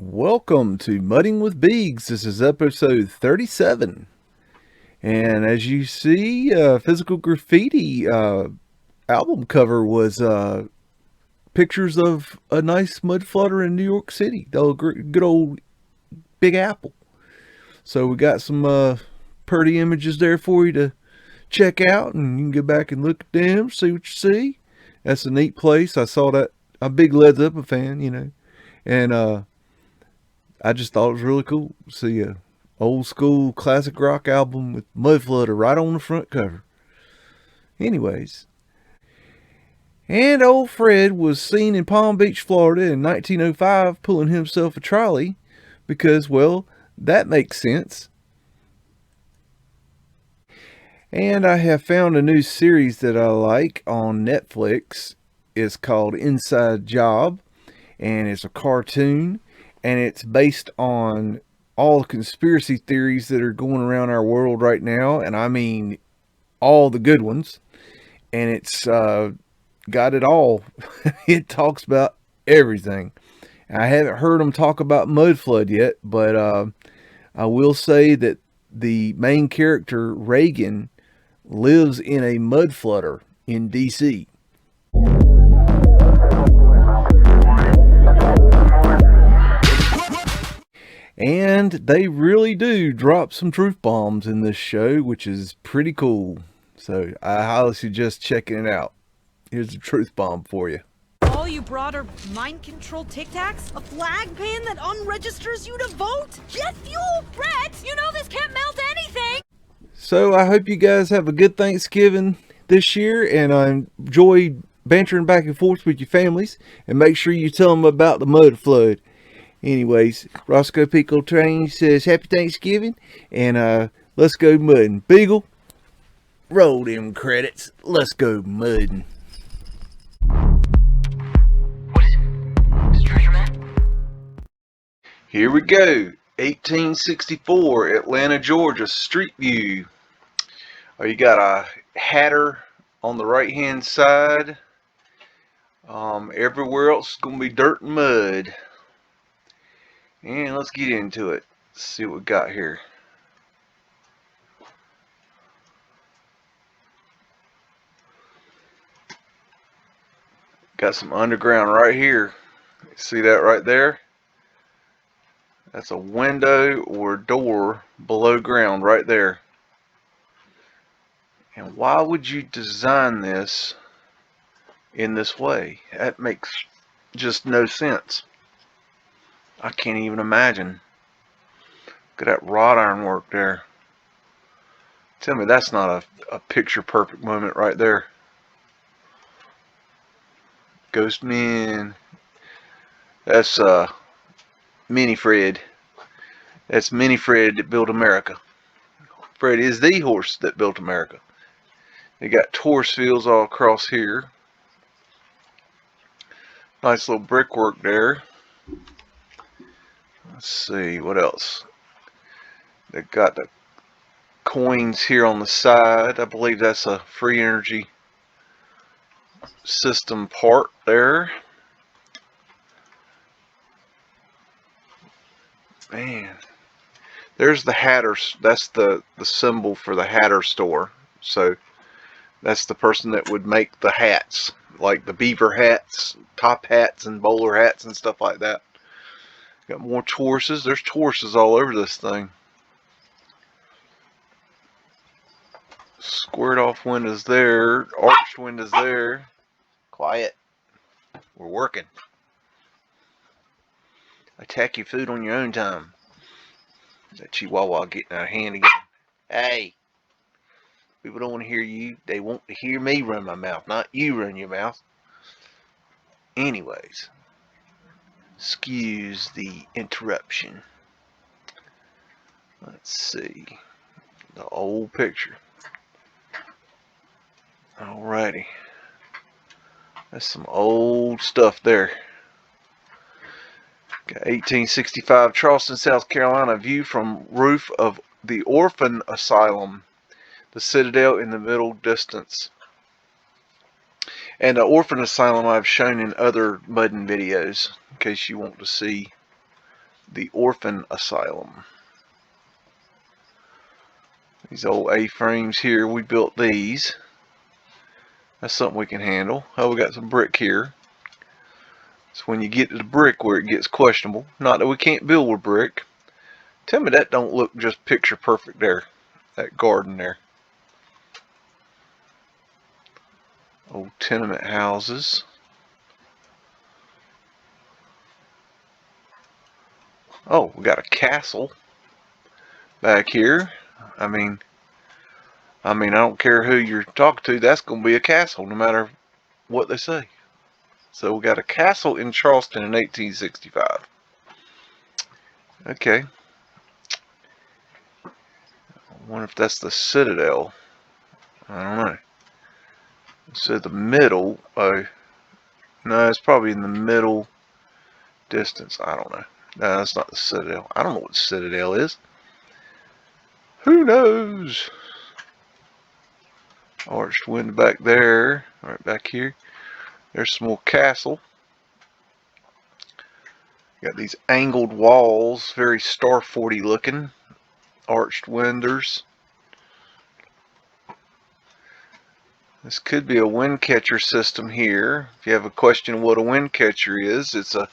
Welcome to Mudding with BEAGS. This is episode 37. And as you see, Physical Graffiti album cover was pictures of a nice mud flutter in New York City. The good old Big Apple. So we got some pretty images there for you to check out. And you can go back and look at them, see what you see. That's a neat place. I saw that. I'm a big Led Zeppelin fan, you know. And I just thought it was really cool to see a old school classic rock album with Mudflood right on the front cover. Anyways, and old Fred was seen in Palm Beach, Florida in 1905 pulling himself a trolley because, well, that makes sense. And I have found a new series that I like on Netflix. It's called Inside Job, and it's a cartoon, and it's based on all the conspiracy theories that are going around our world right now, and I mean all the good ones. And it's got it all. It talks about everything. I haven't heard them talk about Mudflood yet, but I will say that the main character, Reagan, lives in a mud flutter in DC. And they really do drop some truth bombs in this show, which is pretty cool. So I highly suggest checking it out. Here's a truth bomb for you. All you broader mind control tic tacs? A flag pin that unregisters you to vote? Jet fuel? Brett, you know this can't melt anything! So I hope you guys have a good Thanksgiving this year, and I enjoy bantering back and forth with your families, and make sure you tell them about the mud flood. Anyways, Roscoe Pico Train says Happy Thanksgiving, and let's go mudding. Beagle, roll them credits. Let's go mudding. Here we go. 1864, Atlanta, Georgia, Street View. Oh, you got a hatter on the right hand side. Everywhere else is going to be dirt and mud. And let's get into it. Let's see what we got here. Got some underground right here. See that right there? That's a window or door below ground right there. And why would you design this in this way? That makes just no sense. I can't even imagine. Look at that wrought iron work there. Tell me that's not a picture perfect moment right there. Ghost Man. That's Mini Fred. That's Mini Fred that built America. Fred is the horse that built America. They got Taurus fields all across here. Nice little brickwork there. Let's see what else. They got the coins here on the side. I believe that's a free energy system part there. Man, there's the Hatter. That's the symbol for the Hatter store. So that's the person that would make the hats, like the beaver hats, top hats, and bowler hats and stuff like that. Got more Tauruses. There's Tauruses all over this thing. Squared off windows there. Arched windows there. Quiet. We're working. Attack your food on your own time. That Chihuahua getting out of hand again. Hey. People don't want to hear you. They want to hear me run my mouth, not you run your mouth. Anyways. Excuse the interruption. Let's see. The old picture. Alrighty. That's some old stuff there. Got 1865 Charleston, South Carolina view from roof of the orphan asylum. The Citadel in the middle distance. And the orphan asylum I've shown in other mudding videos, in case you want to see the orphan asylum. These old A-frames here, we built these. That's something we can handle. Oh, we got some brick here. So when you get to the brick where it gets questionable, not that we can't build with brick. Tell me that don't look just picture perfect there. That garden there. Old tenement houses. Oh, we got a castle back here. I mean, I don't care who you're talking to, that's going to be a castle no matter what they say. So we got a castle in Charleston in 1865. Okay. I wonder if that's the Citadel. I don't know. So the middle, no, it's probably in the middle distance. I don't know. No, that's not the Citadel. I don't know what the Citadel is. Who knows? Arched window back there, right back here. There's some more castle. Got these angled walls, very Star 40 looking. Arched windows. This could be a wind catcher system here. If you have a question what a wind catcher is, it's a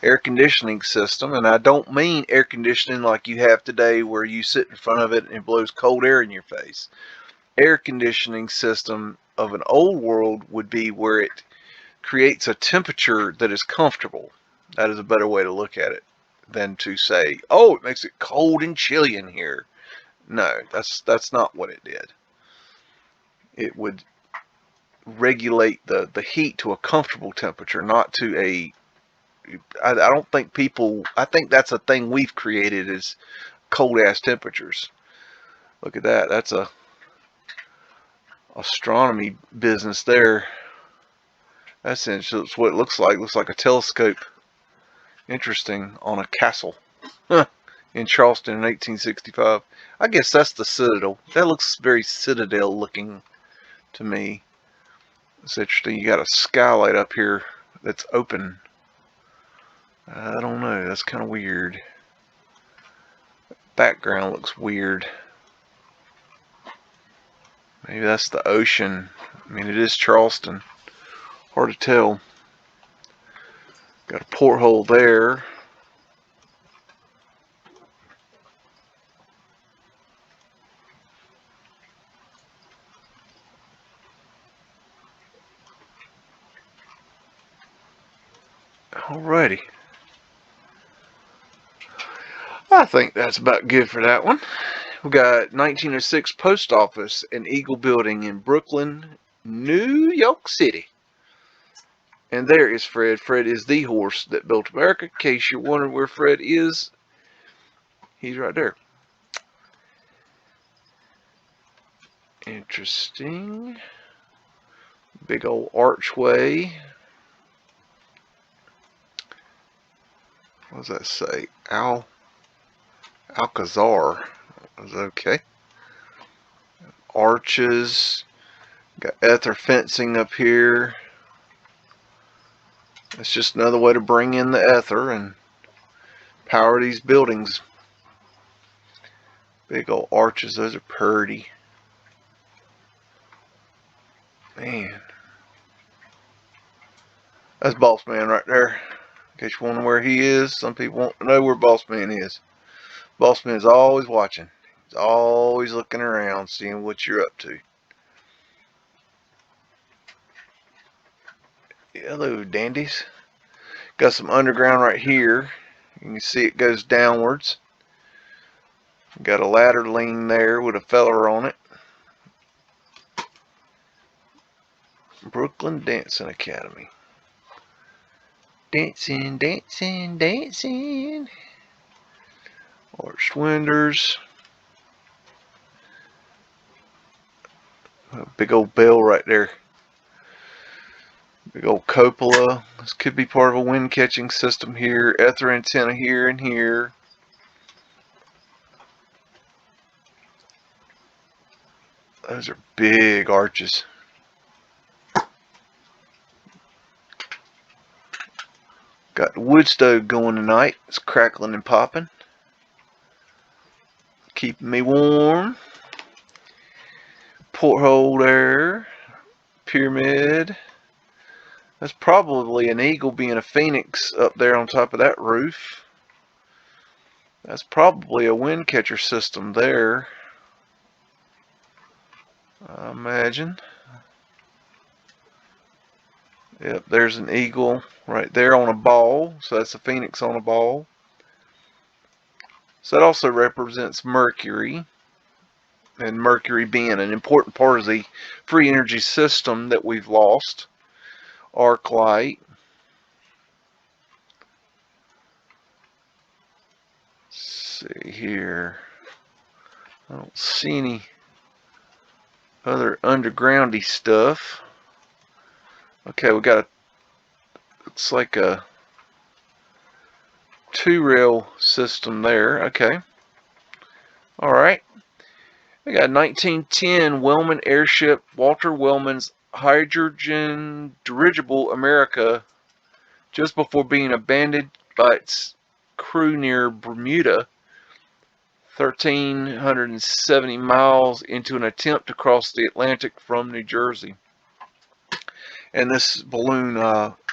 air conditioning system. And I don't mean air conditioning like you have today where you sit in front of it and it blows cold air in your face. Air conditioning system of an old world would be where it creates a temperature that is comfortable. That is a better way to look at it than to say, oh, it makes it cold and chilly in here. No, that's not what it did. It would regulate the heat to a comfortable temperature, not to a, I don't think people, I think that's a thing we've created is cold ass temperatures. Look at that. That's a astronomy business there. That's what it looks like. Looks like a telescope. Interesting, on a castle in Charleston in 1865. I guess that's the Citadel. That looks very Citadel looking to me. It's interesting. You got a skylight up here that's open. I don't know. That's kind of weird. Background looks weird. Maybe that's the ocean. I mean, it is Charleston. Hard to tell. Got a porthole there. Alrighty. I think that's about good for that one. We got 1906 Post Office and Eagle Building in Brooklyn, New York City. And there is Fred. Fred is the horse that built America. In case you're wondering where Fred is, he's right there. Interesting. Big old archway. What does that say? Alcazar. Okay. Arches. Got ether fencing up here. That's just another way to bring in the ether and power these buildings. Big old arches. Those are pretty. Man. That's Boss Man right there. In case you wonder where he is. Some people want to know where Boss Man is. Boss Man is always watching. He's always looking around, seeing what you're up to. Hello, dandies. Got some underground right here. You can see it goes downwards. Got a ladder lean there with a feller on it. Brooklyn Dancing Academy. Dancing, dancing, dancing. Arched windows. A big old bell right there. Big old cupola. This could be part of a wind catching system here. Ether antenna here and here. Those are big arches. Got the wood stove going tonight. It's crackling and popping. Keeping me warm. Porthole there. Pyramid. That's probably an eagle being a phoenix up there on top of that roof. That's probably a wind catcher system there, I imagine. Yep, there's an eagle right there on a ball. So that's a phoenix on a ball. So that also represents Mercury. And Mercury being an important part of the free energy system that we've lost. Arc light. Let's see here. I don't see any other undergroundy stuff. Okay, we got it's like a 2-rail system there. Okay. Alright. We got 1910 Wellman airship, Walter Wellman's hydrogen dirigible America, just before being abandoned by its crew near Bermuda, 1,370 miles into an attempt to cross the Atlantic from New Jersey. And this balloon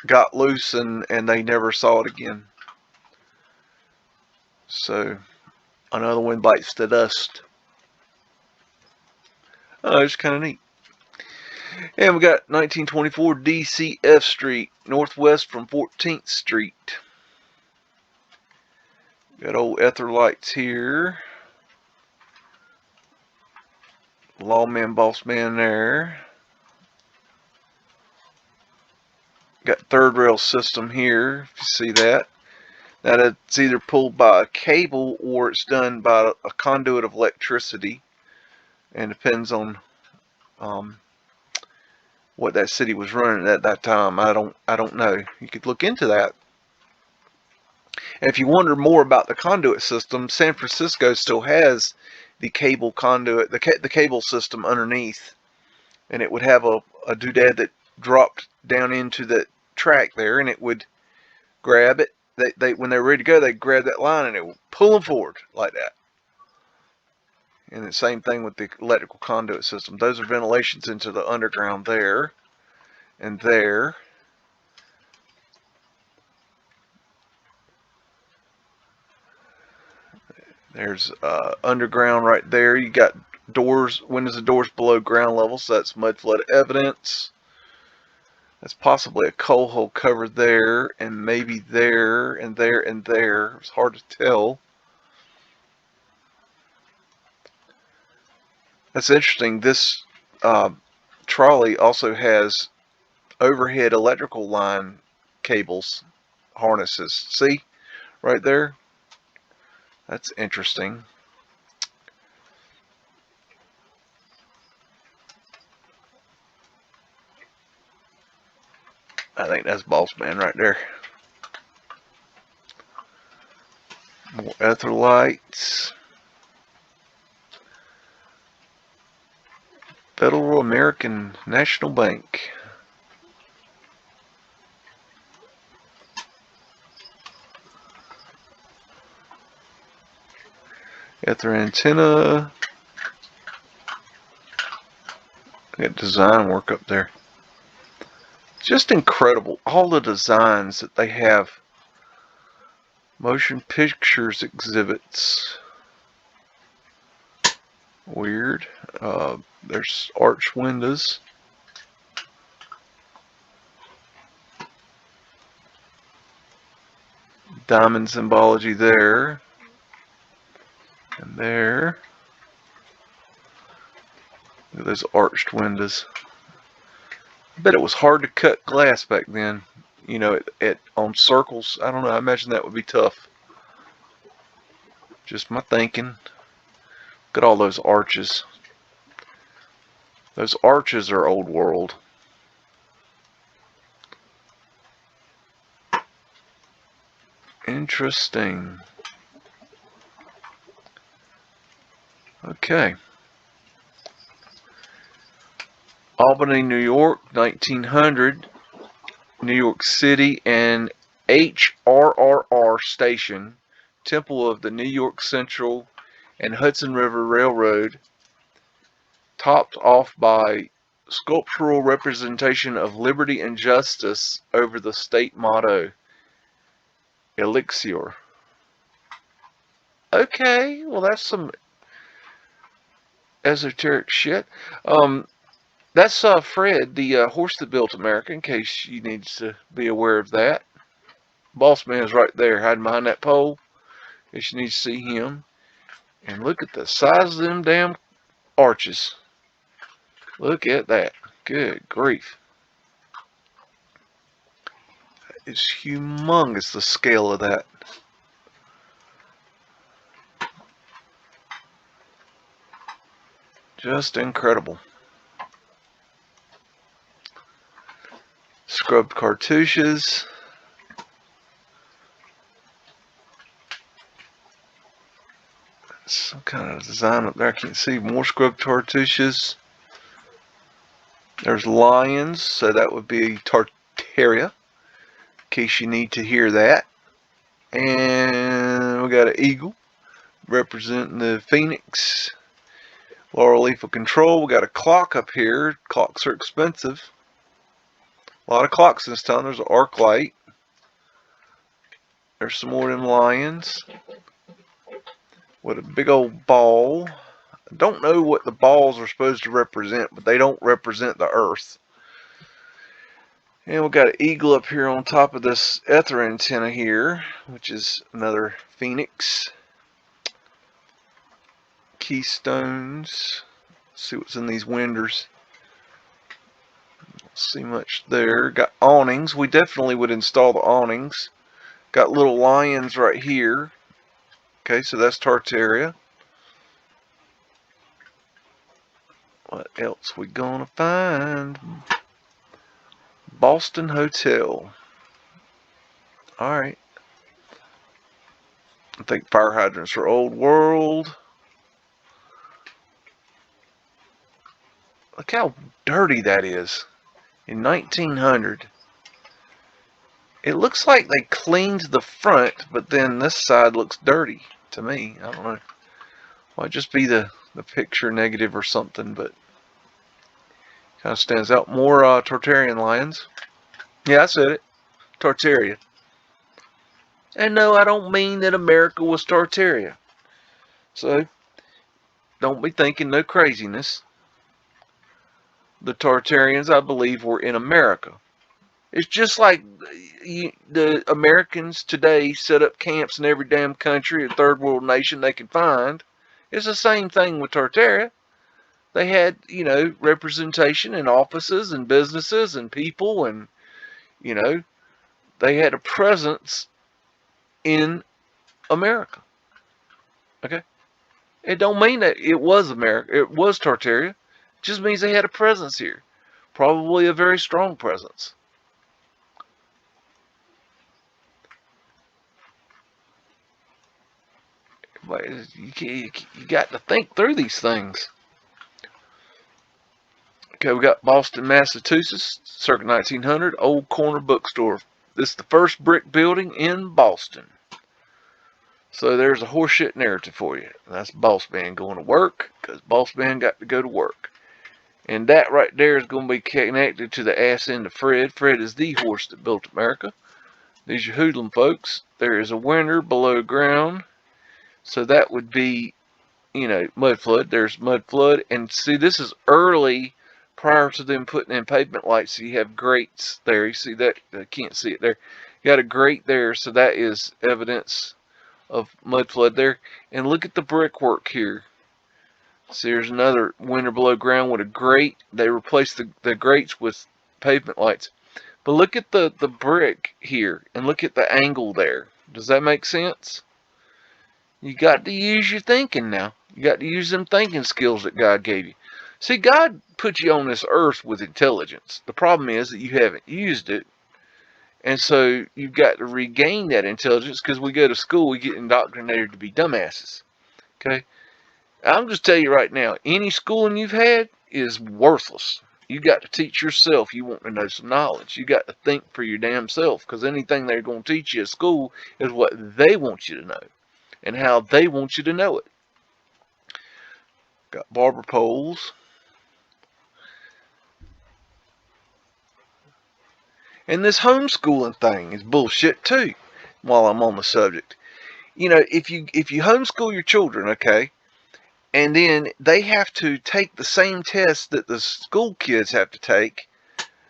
got loose and they never saw it again. So another one bites the dust. Oh, it's kind of neat. And we got 1924 DCF Street, northwest from 14th Street. Got old ether lights here. Lawman boss man there. Got third rail system here, if you see that. Now it's either pulled by a cable or it's done by a conduit of electricity. And depends on what that city was running at that time. I don't know. You could look into that. And if you wonder more about the conduit system, San Francisco still has the cable conduit, the cable system underneath, and it would have a doodad that dropped down into the track there, and it would grab it. They when they're ready to go, they grab that line and it would pull them forward like that. And the same thing with the electrical conduit system. Those are ventilations into the underground there and there. There's underground right there. You got doors, windows and doors below ground level, so that's mudflood evidence. That's possibly a coal hole covered there, and maybe there, and there, and there. It's hard to tell. That's interesting. This trolley also has overhead electrical line cables, harnesses. See? Right there? That's interesting. I think that's Boss Man right there. More ether lights. Federal American National Bank. Ether antenna. Got design work up there. Just incredible. All the designs that they have. Motion pictures exhibits. Weird. There's arch windows. Diamond symbology there. And there. Look at those arched windows. I bet it was hard to cut glass back then. You know, on circles. I don't know. I imagine that would be tough. Just my thinking. Look at all those arches. Those arches are old world. Interesting. Okay. Albany, New York, 1900. New York City and HRRR station, Temple of the New York Central and Hudson River Railroad, topped off by sculptural representation of liberty and justice over the state motto, Elixir. Okay, well that's some esoteric shit. That's Fred, the horse that built America, in case you need to be aware of that. Boss man's right there, hiding behind that pole. In case you need to see him. And look at the size of them damn arches. Look at that. Good grief. It's humongous, the scale of that. Just incredible. Scrubbed cartouches. Some kind of design up there. I can't see. More scrubbed cartouches. There's lions, so that would be Tartaria, in case you need to hear that. And we got an eagle representing the phoenix. Laurel leaf of control. We got a clock up here. Clocks are expensive. A lot of clocks this time. There's an arc light. There's some more of them lions. With a big old ball. I don't know what the balls are supposed to represent, but they don't represent the earth. And we got an eagle up here on top of this ether antenna here, which is another phoenix. Keystones. Let's see what's in these windows. Don't see much there. Got awnings. We definitely would install the awnings. Got little lions right here. Okay, so that's Tartaria. What else we gonna find? Boston Hotel. Alright. I think fire hydrants are old world. Look how dirty that is. In 1900. It looks like they cleaned the front, but then this side looks dirty to me. I don't know. Might just be the picture negative or something, but kind of stands out. More Tartarian lions. Yeah, I said it. Tartaria. And no, I don't mean that America was Tartaria. So, don't be thinking no craziness. The Tartarians, I believe, were in America. It's just like the Americans today set up camps in every damn country, a third world nation they can find. It's the same thing with Tartaria. They had, you know, representation in offices and businesses and people, and, you know, they had a presence in America. Okay? It don't mean that it was America. It was Tartaria. It just means they had a presence here. Probably a very strong presence. But you got to think through these things. Okay, we got Boston, Massachusetts, circa 1900, old corner bookstore. This is the first brick building in Boston. So there's a horseshit narrative for you. That's Boss Man going to work, because Boss Man got to go to work. And that right there is going to be connected to the ass end of Fred. Fred is the horse that built America. These are hoodlum folks. There is a winter below ground. So that would be, you know, Mudflood. There's Mudflood. And see, this is early, prior to them putting in pavement lights. So you have grates there. You see that? I can't see it there. You got a grate there. So that is evidence of Mudflood there. And look at the brickwork here. See, there's another winter below ground with a grate. They replaced the grates with pavement lights. But look at the brick here. And look at the angle there. Does that make sense? You got to use your thinking now. You got to use them thinking skills that God gave you. See, God put you on this earth with intelligence. The problem is that you haven't used it. And so you've got to regain that intelligence, because we go to school, we get indoctrinated to be dumbasses. Okay? I'm just telling you right now, any schooling you've had is worthless. You got to teach yourself. You want to know some knowledge. You got to think for your damn self, because anything they're going to teach you at school is what they want you to know and how they want you to know it. Got barber poles. And this homeschooling thing is bullshit too, while I'm on the subject. You know, if you homeschool your children, okay, and then they have to take the same test that the school kids have to take,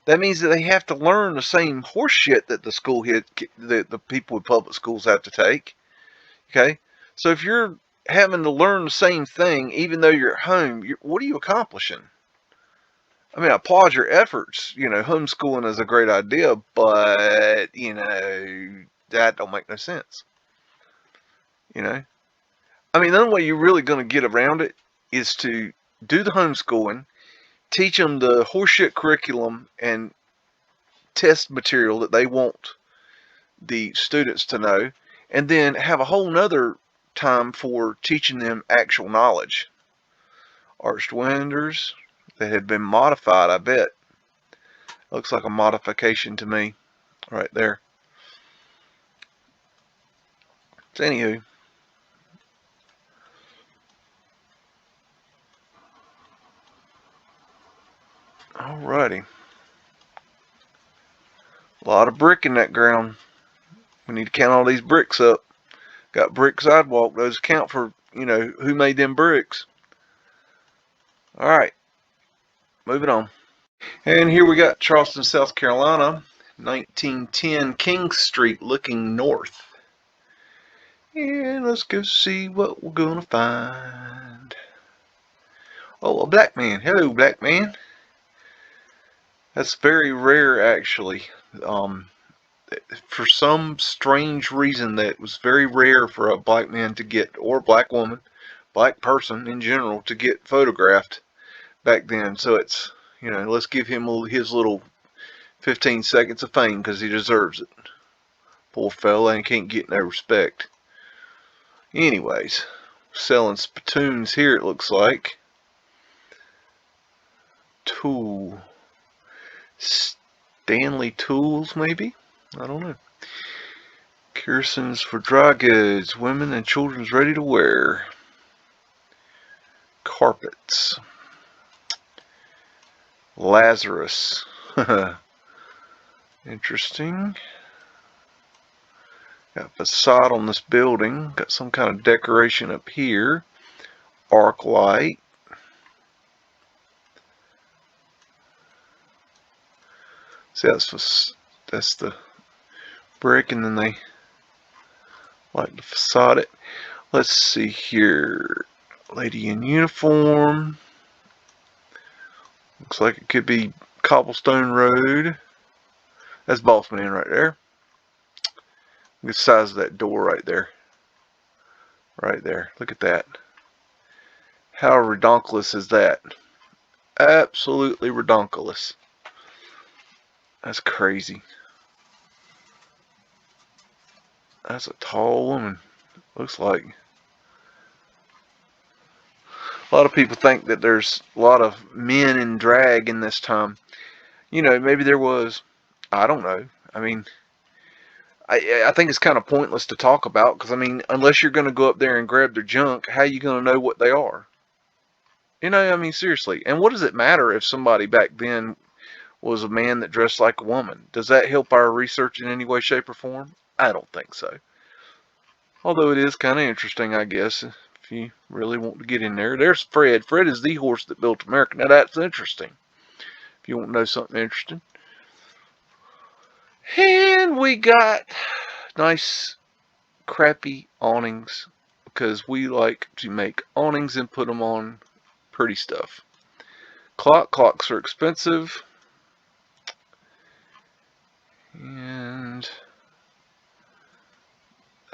that means that they have to learn the same horse shit that the people with public schools have to take. Okay, so if you're having to learn the same thing, even though you're at home, what are you accomplishing? I mean, I applaud your efforts. You know, homeschooling is a great idea, but, you know, that don't make no sense. You know? I mean, the only way you're really going to get around it is to do the homeschooling, teach them the horseshit curriculum and test material that they want the students to know, and then have a whole nother time for teaching them actual knowledge. Arched windows that have been modified, I bet. Looks like a modification to me right there. So anywho, alrighty. A lot of brick in that ground. We need to count all these bricks up. Got brick sidewalk. Those count for, you know, who made them bricks. Alright. Moving on. And here we got Charleston, South Carolina. 1910 King Street looking north. And let's go see what we're gonna find. Oh, a black man. Hello, black man. That's very rare, actually. For some strange reason, that was very rare for a black man to get, or black woman, black person in general, to get photographed back then. So it's, you know, let's give him his little 15 seconds of fame, because he deserves it. Poor fella, and can't get no respect. Anyways, selling spittoons here, it looks like. Tool. Stanley Tools, maybe? I don't know. Kerson's for dry goods. Women and children's ready to wear. Carpets. Lazarus. Interesting. Got facade on this building. Got some kind of decoration up here. Arc light. See, that's the brick, and then they like to facade it. Let's see here. Lady in uniform. Looks like it could be Cobblestone Road. That's Boss Man right there. Look at the size of that door right there. Right there. Look at that. How redonkulous is that? Absolutely redonkulous. That's crazy. That's a tall woman. Looks like. A lot of people think that there's a lot of men in drag in this time. You know, maybe there was. I don't know. I mean, I think it's kind of pointless to talk about, because, I mean, unless you're going to go up there and grab their junk, how are you going to know what they are? You know, I mean, seriously. And what does it matter if somebody back then was a man that dressed like a woman? Does that help our research in any way, shape, or form? I don't think so. Although it is kind of interesting, I guess, if you really want to get in there. There's Fred. Fred is the horse that built America. Now that's interesting, if you want to know something interesting. And we got nice crappy awnings, because we like to make awnings and put them on pretty stuff. Clocks are expensive. And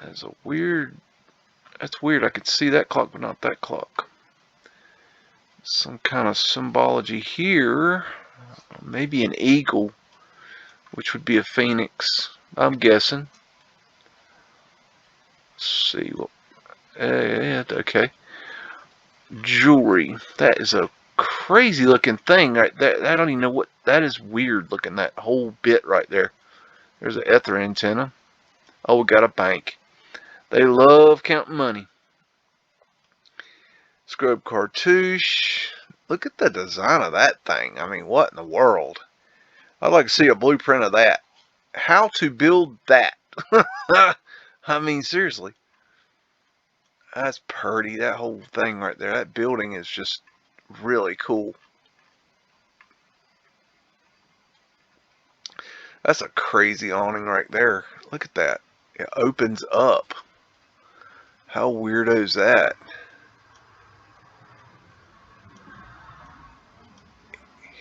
that's weird. I could see that clock, but not that clock. Some kind of symbology here. Maybe an eagle, which would be a phoenix, I'm guessing. Let's see what. Okay. Jewelry. That is a crazy looking thing right there. I don't even know what that is. Weird looking, that whole bit right there. There's an ether antenna. Oh, we got a bank. They love counting money. Scrub cartouche. Look at the design of that thing. I mean, what in the world? I'd like to see a blueprint of that. How to build that? I mean, seriously. That's pretty. That whole thing right there. That building is just really cool. That's a crazy awning right there. Look at that. It opens up. How weirdo is that?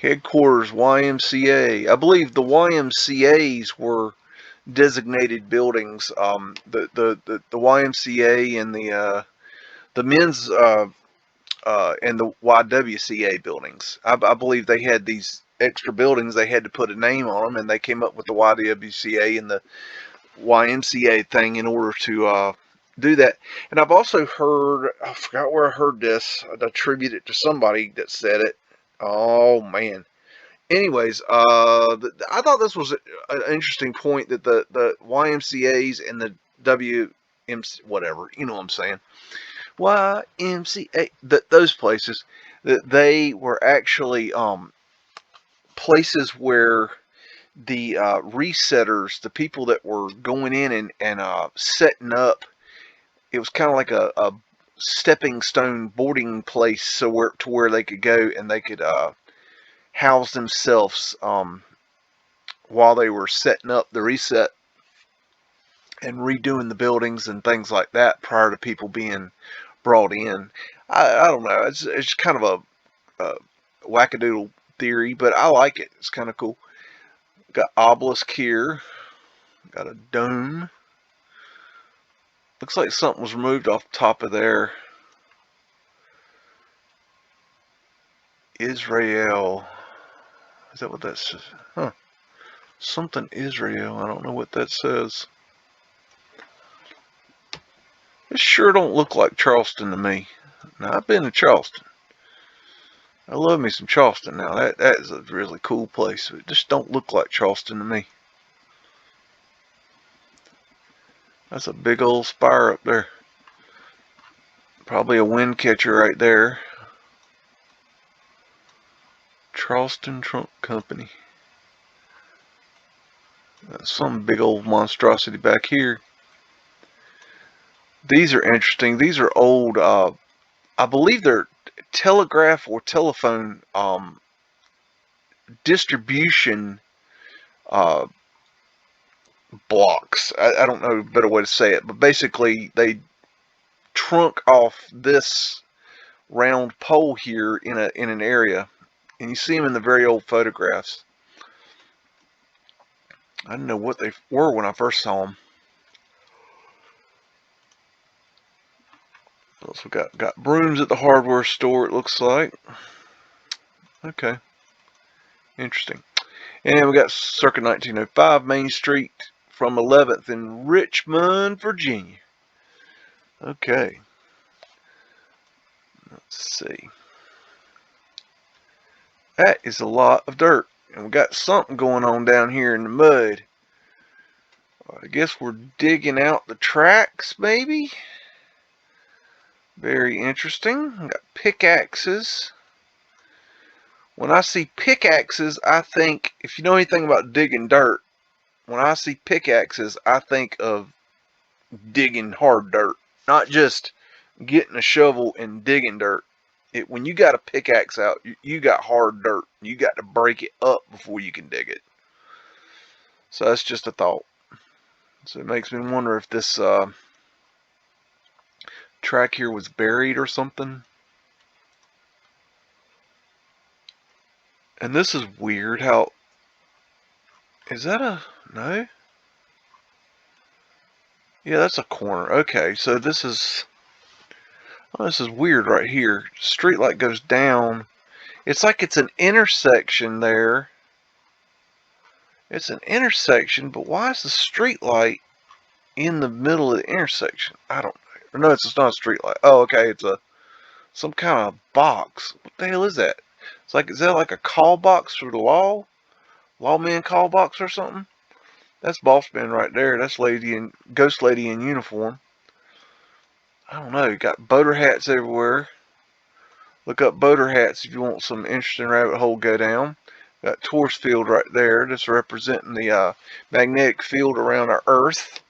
Headquarters YMCA. I believe the YMCAs were designated buildings. The YMCA and the men's and the YWCA buildings. I believe they had these extra buildings. They had to put a name on them, and they came up with the YWCA and the YMCA thing in order to do that. And I've also heard, I forgot where I heard this. I'd attribute it to somebody that said it. Oh man. Anyways, I thought this was an interesting point that the YMCA's and the WMC, whatever, you know what I'm saying, YMCA, those places, that they were actually places where the resetters, the people that were going in and setting up, it was kind of like a stepping stone boarding place, so where they could go and they could house themselves while they were setting up the reset and redoing the buildings and things like that prior to people being brought in. I don't know. It's kind of a wackadoodle theory, but I like it. It's kind of cool. Got obelisk here. Got a dome. Looks like something was removed off the top of there. Israel. Is that what that says? Huh. Something Israel. I don't know what that says. It sure don't look like Charleston to me. Now, I've been to Charleston. I love me some Charleston now. That is a really cool place. It just don't look like Charleston to me. That's a big old spire up there. Probably a wind catcher right there. Charleston Trunk Company. That's some big old monstrosity back here. These are interesting. These are old, I believe they're telegraph or telephone distribution blocks. I don't know a better way to say it, but basically they trunk off this round pole here in an area, and you see them in the very old photographs. I didn't know what they were when I first saw them. What else we got? Got brooms at the hardware store, it looks like. Okay. Interesting. And we got circa 1905 Main Street from 11th in Richmond, Virginia. Okay. Let's see. That is a lot of dirt. And we got something going on down here in the mud. I guess we're digging out the tracks, maybe? Very interesting. We got pickaxes. When I see pickaxes, I think, if you know anything about digging dirt, when I see pickaxes, I think of digging hard dirt. Not just getting a shovel and digging dirt. When you got a pickaxe out, you got hard dirt. You got to break it up before you can dig it. So that's just a thought. So it makes me wonder if this track here was buried or something. And this is weird how... Is that a... No? Yeah, that's a corner. Okay, so this is... Oh, this is weird right here. Street light goes down. It's like it's an intersection there. It's an intersection, but why is the street light in the middle of the intersection? I don't know. No, it's not a street light. Oh, okay, it's some kind of box. What the hell is that? It's like, is that like a call box for the lawman call box or something? That's boss man right there. That's ghost lady in uniform. I don't know. Got boater hats everywhere. Look up boater hats if you want some interesting rabbit hole go down. Got torus field right there. Just representing the magnetic field around our Earth,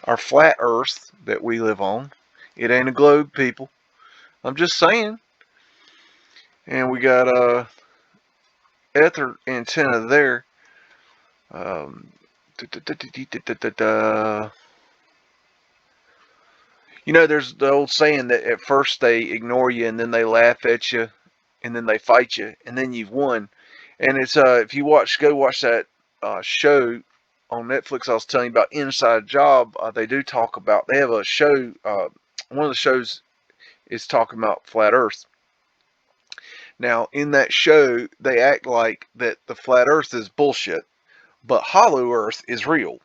our flat Earth that we live on. It ain't a globe, people. I'm just saying. And we got ether antenna there. You know, there's the old saying that at first they ignore you and then they laugh at you and then they fight you and then you've won. And it's if you go watch that show on Netflix I was telling you about, Inside Job. They do talk about, they have a show. One of the shows is talking about flat Earth. Now in that show they act like that the flat Earth is bullshit, but hollow Earth is real.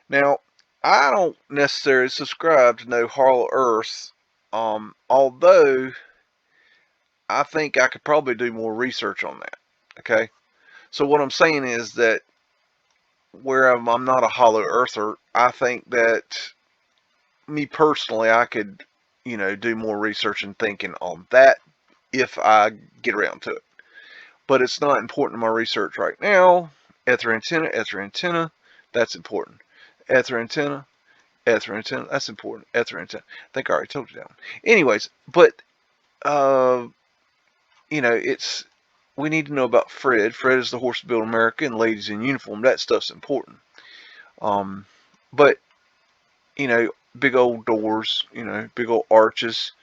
Now, I don't necessarily subscribe to no hollow Earth, although I think I could probably do more research on that. Okay, so what I'm saying is that where I'm not a hollow earther, I think that me personally, I could, do more research and thinking on that if I get around to it. But it's not important to my research right now. Ether antenna, that's important. Ether antenna, that's important. Ether antenna. I think I already told you that one. Anyways, but we need to know about Fred. Fred is the horse to build America and ladies in uniform. That stuff's important. But big old doors, big old arches,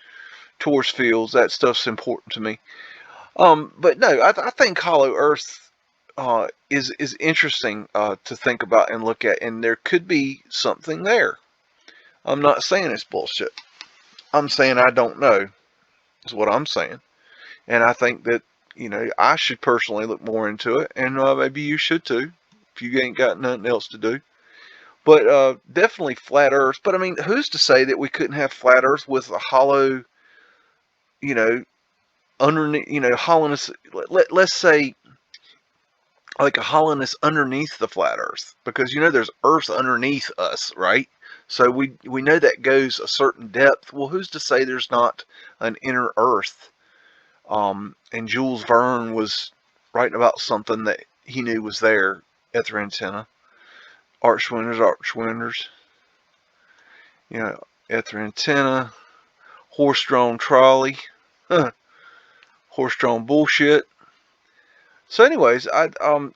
torus fields, that stuff's important to me. But no, I think hollow Earth is interesting to think about and look at, and there could be something there. I'm not saying it's bullshit. I'm saying I don't know, is what I'm saying. And I think that, I should personally look more into it, and maybe you should too, if you ain't got nothing else to do. But definitely flat Earth. But I mean, who's to say that we couldn't have flat Earth with a hollow, underneath, hollowness? Let's say like a hollowness underneath the flat Earth, because there's Earth underneath us, right? So we know that goes a certain depth. Well, who's to say there's not an inner Earth? And Jules Verne was writing about something that he knew was there. Ether antenna, archwinders. Ether antenna, horse-drawn trolley, horse-drawn bullshit. So, anyways, when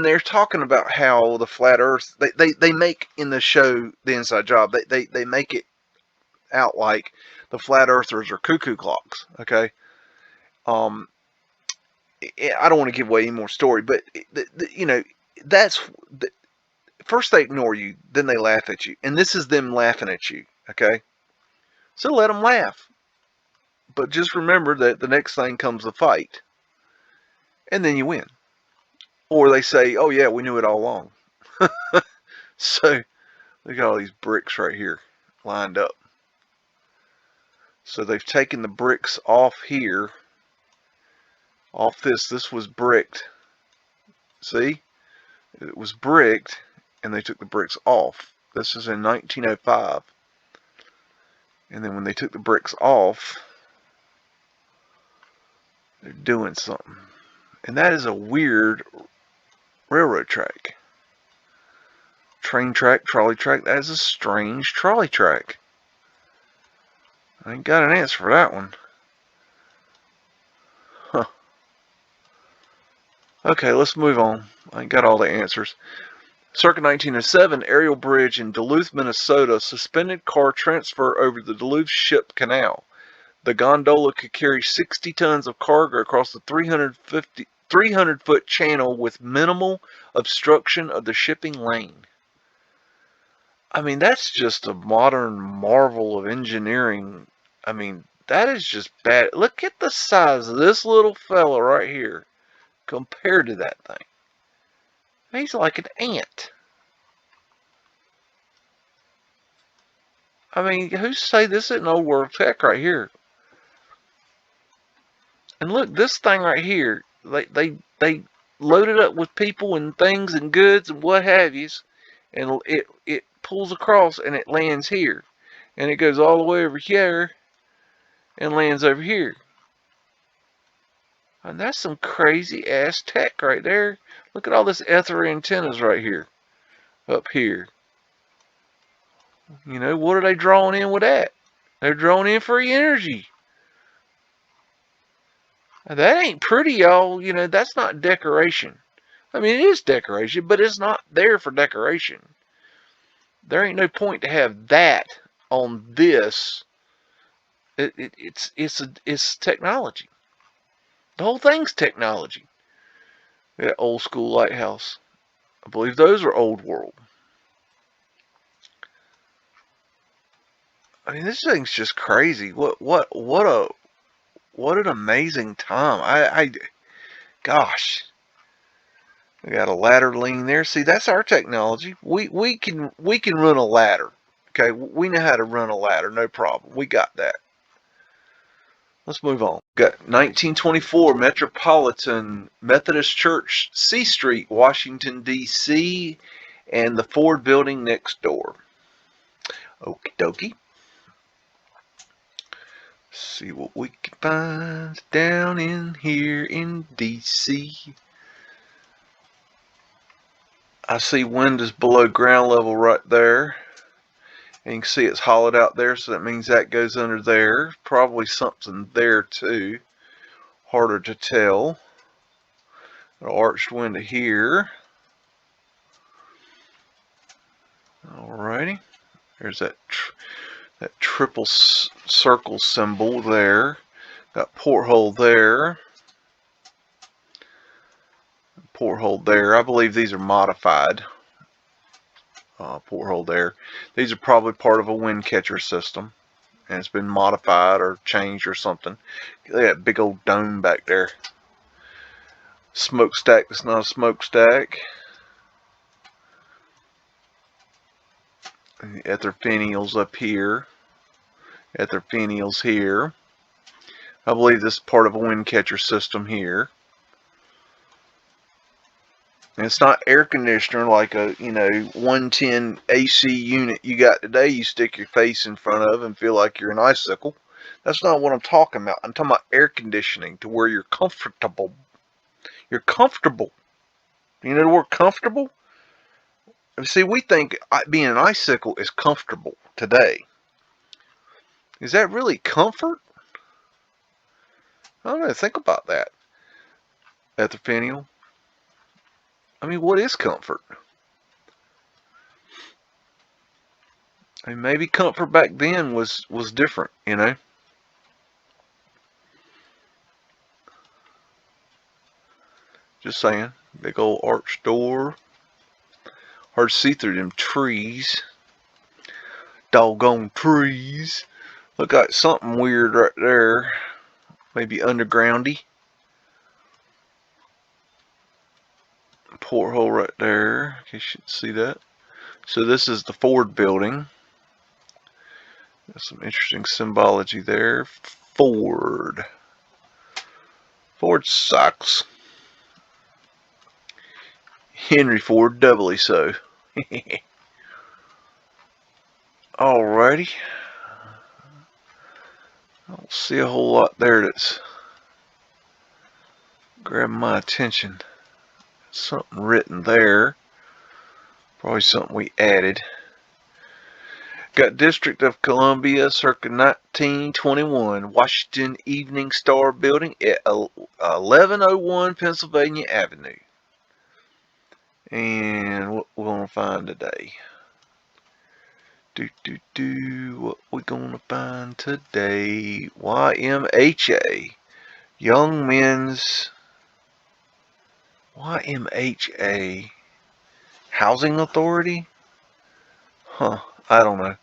they're talking about how the flat Earth, they make in the show The Inside Job, they make it out like the flat earthers are cuckoo clocks. Okay, I don't want to give away any more story, but that's first they ignore you, then they laugh at you, and this is them laughing at you. Okay, so let them laugh, but just remember that the next thing comes the fight, and then you win. Or they say, "Oh yeah, we knew it all along." So look at all these bricks right here lined up. So they've taken the bricks off here. Off this was bricked. See? It was bricked, and they took the bricks off. This is in 1905. And then when they took the bricks off, they're doing something. And that is a weird railroad track. Train track, trolley track. That is a strange trolley track. I ain't got an answer for that one. Huh. Okay, let's move on. I ain't got all the answers. Circa 1907, aerial bridge in Duluth, Minnesota, suspended car transfer over the Duluth Ship Canal. The gondola could carry 60 tons of cargo across the 300-foot channel with minimal obstruction of the shipping lane. I mean, that's just a modern marvel of engineering. I mean, that is just bad. Look at the size of this little fella right here compared to that thing. He's like an ant. I mean, who's to say this isn't old world tech right here? And look, this thing right here, they load it up with people and things and goods and what have yous, and it pulls across and it lands here, and it goes all the way over here and lands over here. And that's some crazy ass tech right there. Look at all this ether antennas right here, up here. You know, what are they drawing in with that? They're drawing in free energy. Now, that ain't pretty, y'all. You know, that's not decoration. I mean, it is decoration, but it's not there for decoration. There ain't no point to have that on this. It's technology. The whole thing's technology. That old school lighthouse. I believe those are old world. I mean, this thing's just crazy. What an amazing time. Gosh. We got a ladder lean there. See, that's our technology. We can run a ladder. Okay, we know how to run a ladder, no problem. We got that. Let's move on. Got 1924 Metropolitan Methodist Church, C Street, Washington, D.C., and the Ford building next door. Okie dokie. See what we can find down in here in D.C. I see windows below ground level right there. And you can see it's hollowed out there, so that means that goes under there. Probably something there too. Harder to tell. An arched window here. Alrighty. There's that triple circle symbol there. Got porthole there. Porthole there. I believe these are modified. Porthole there. These are probably part of a wind catcher system, and it's been modified or changed or something. Look at that big old dome back there. Smokestack that's not a smokestack. And the ether finials up here. Ether finials here. I believe this is part of a wind catcher system here. And it's not air conditioner like a, 110 AC unit you got today you stick your face in front of and feel like you're an icicle. That's not what I'm talking about. I'm talking about air conditioning to where you're comfortable. You're comfortable. You know the word comfortable? See, we think being an icicle is comfortable today. Is that really comfort? I don't know. Think about that. Epithenial. I mean, what is comfort? I mean, maybe comfort back then was different, Just saying. Big old arched door. Hard to see through them trees. Doggone trees. Look like something weird right there. Maybe undergroundy. Porthole right there. You should see that. So this is the Ford building. There's some interesting symbology there. Ford. Ford sucks. Henry Ford, doubly so. Alrighty. I don't see a whole lot there that's grabbing my attention. Something written there. Probably something we added. Got District of Columbia, circa 1921, Washington Evening Star Building at 1101 Pennsylvania Avenue. And what we're going to find today. What we going to find today? YMHA. Young Men's YMHA. Housing Authority? Huh, I don't know.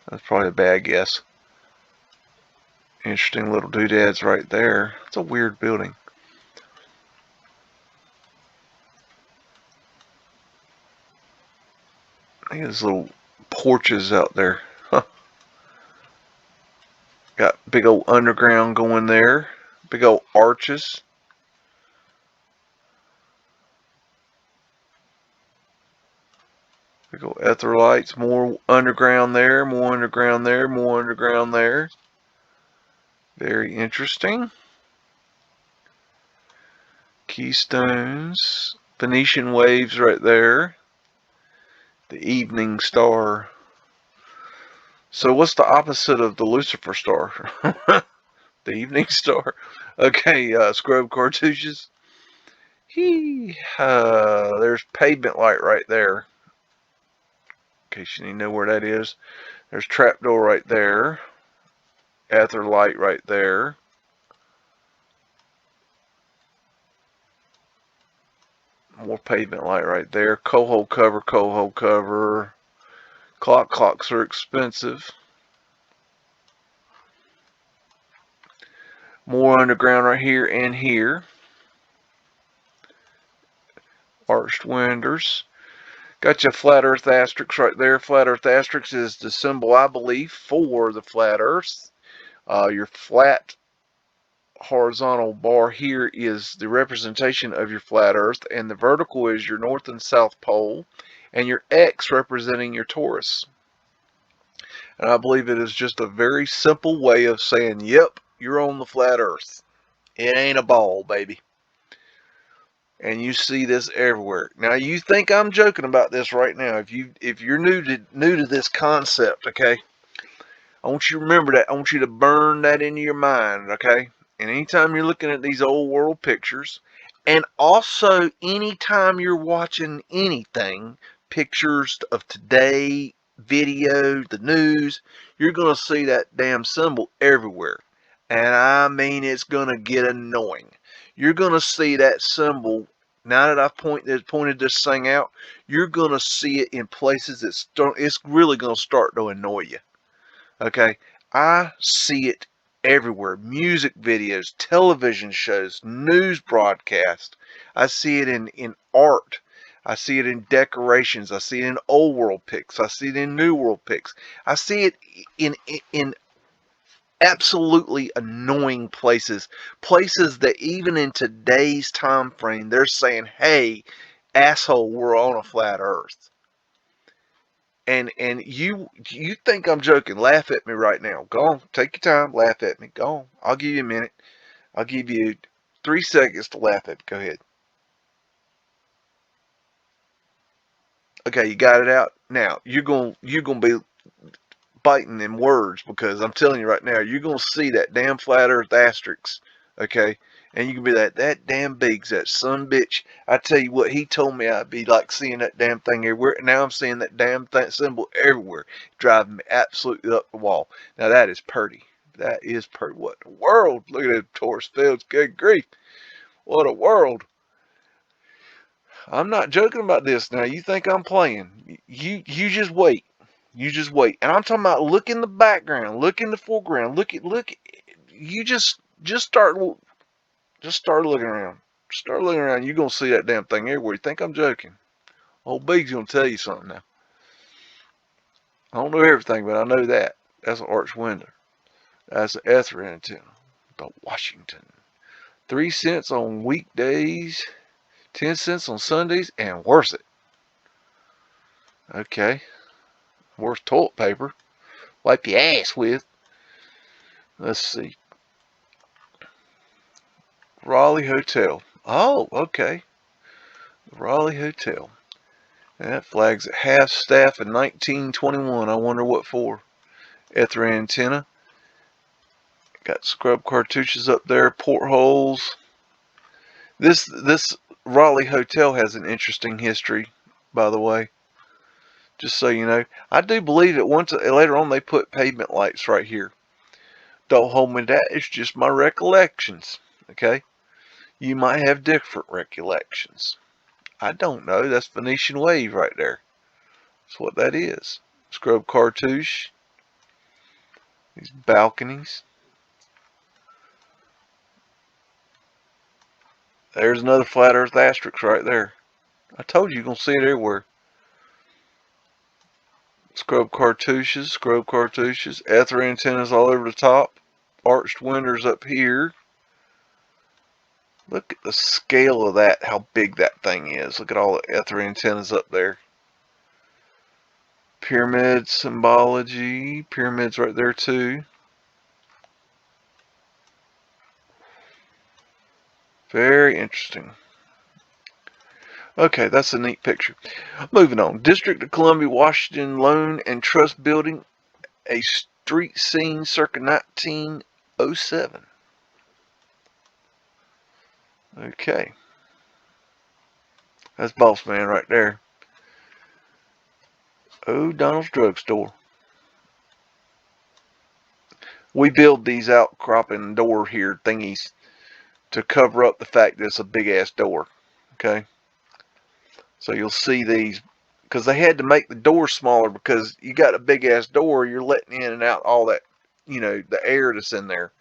That's probably a bad guess. Interesting little doodads right there. It's a weird building. I think there's little porches out there. Huh. Got big old underground going there. Big old arches. Big old ether lights. More underground there. More underground there. More underground there. Very interesting. Keystones. Venetian waves right there. The evening star. So what's the opposite of the Lucifer star? The evening star. Okay, scrub cartouches. There's pavement light right there. In case you need to know where that is. There's trapdoor right there. Ether light right there. More pavement light right there. Coal cover, coal cover. Clocks are expensive. More underground right here and here. Arched windows. Got your flat earth asterisk right there. Flat earth asterisk is the symbol, I believe, for the flat earth. Your flat horizontal bar here is the representation of your flat earth, and the vertical is your north and south pole, and your X representing your torus. And I believe it is just a very simple way of saying, yep, you're on the flat earth. It ain't a ball, baby. And you see this everywhere. Now you think I'm joking about this right now. If you're new to this concept, okay? I want you to remember that. I want you to burn that into your mind, okay? And anytime you're looking at these old world pictures, and also anytime you're watching anything, pictures of today, video, the news, you're going to see that damn symbol everywhere. And I mean, it's going to get annoying. You're going to see that symbol, now that I've pointed this thing out, you're going to see it in places it's really going to start to annoy you. Okay, I see it everywhere. Music videos, television shows, news broadcasts. I see it in art. I see it in decorations. I see it in old world pics. I see it in new world pics. I see it in absolutely annoying places. Places that even in today's time frame, they're saying, hey, asshole, we're on a flat earth. And you think I'm joking. Laugh at me right now. Go on. Take your time. Laugh at me. Go on. I'll give you a minute. I'll give you 3 seconds to laugh at me. Go ahead. Okay, you got it out? Now, you're gonna be biting them words, because I'm telling you right now, you're gonna see that damn flat earth asterisk. Okay? And you can be that damn Biggs, that son bitch. I tell you what, he told me I'd be like seeing that damn thing everywhere. Now I'm seeing that damn symbol everywhere, driving me absolutely up the wall. Now that is purty. That is purty. What the world? Look at them Taurus fields. Good grief. What a world. I'm not joking about this now. You think I'm playing. You just wait. You just wait. And I'm talking about look in the background, look in the foreground, look. You just start looking around. Start looking around. You're going to see that damn thing everywhere. You think I'm joking? Old Big's going to tell you something now. I don't know everything, but I know that. That's an arch window. That's an ether antenna. The Washington. 3 cents on weekdays, 10 cents on Sundays, and worth it. Okay. Worth toilet paper. Wipe your ass with. Let's see. Raleigh Hotel. Oh, okay. Raleigh Hotel. And that flag's at half staff in 1921. I wonder what for. Ether antenna. Got scrub cartouches up there. Portholes. This Raleigh Hotel has an interesting history, by the way. Just so you know. I do believe that later on they put pavement lights right here. Don't hold me to that. It's just my recollections. Okay? You might have different recollections. I don't know. That's Venetian wave right there. That's what that is. Scrub cartouche. These balconies. There's another flat earth asterisk right there. I told you you're going to see it everywhere. Scrub cartouches. Ether antennas all over the top. Arched windows up here. Look at the scale of that, how big that thing is. Look at all the ether antennas up there. Pyramid symbology. Pyramids right there too. Very interesting. Okay, that's a neat picture. Moving on. District of Columbia, Washington Loan and Trust Building. A street scene circa 1907. Okay. That's Boss Man right there. O'Donnell's Drugstore. We build these outcropping door here thingies to cover up the fact that it's a big ass door. Okay. So you'll see these, because they had to make the door smaller because you got a big ass door, you're letting in and out all that, the air that's in there.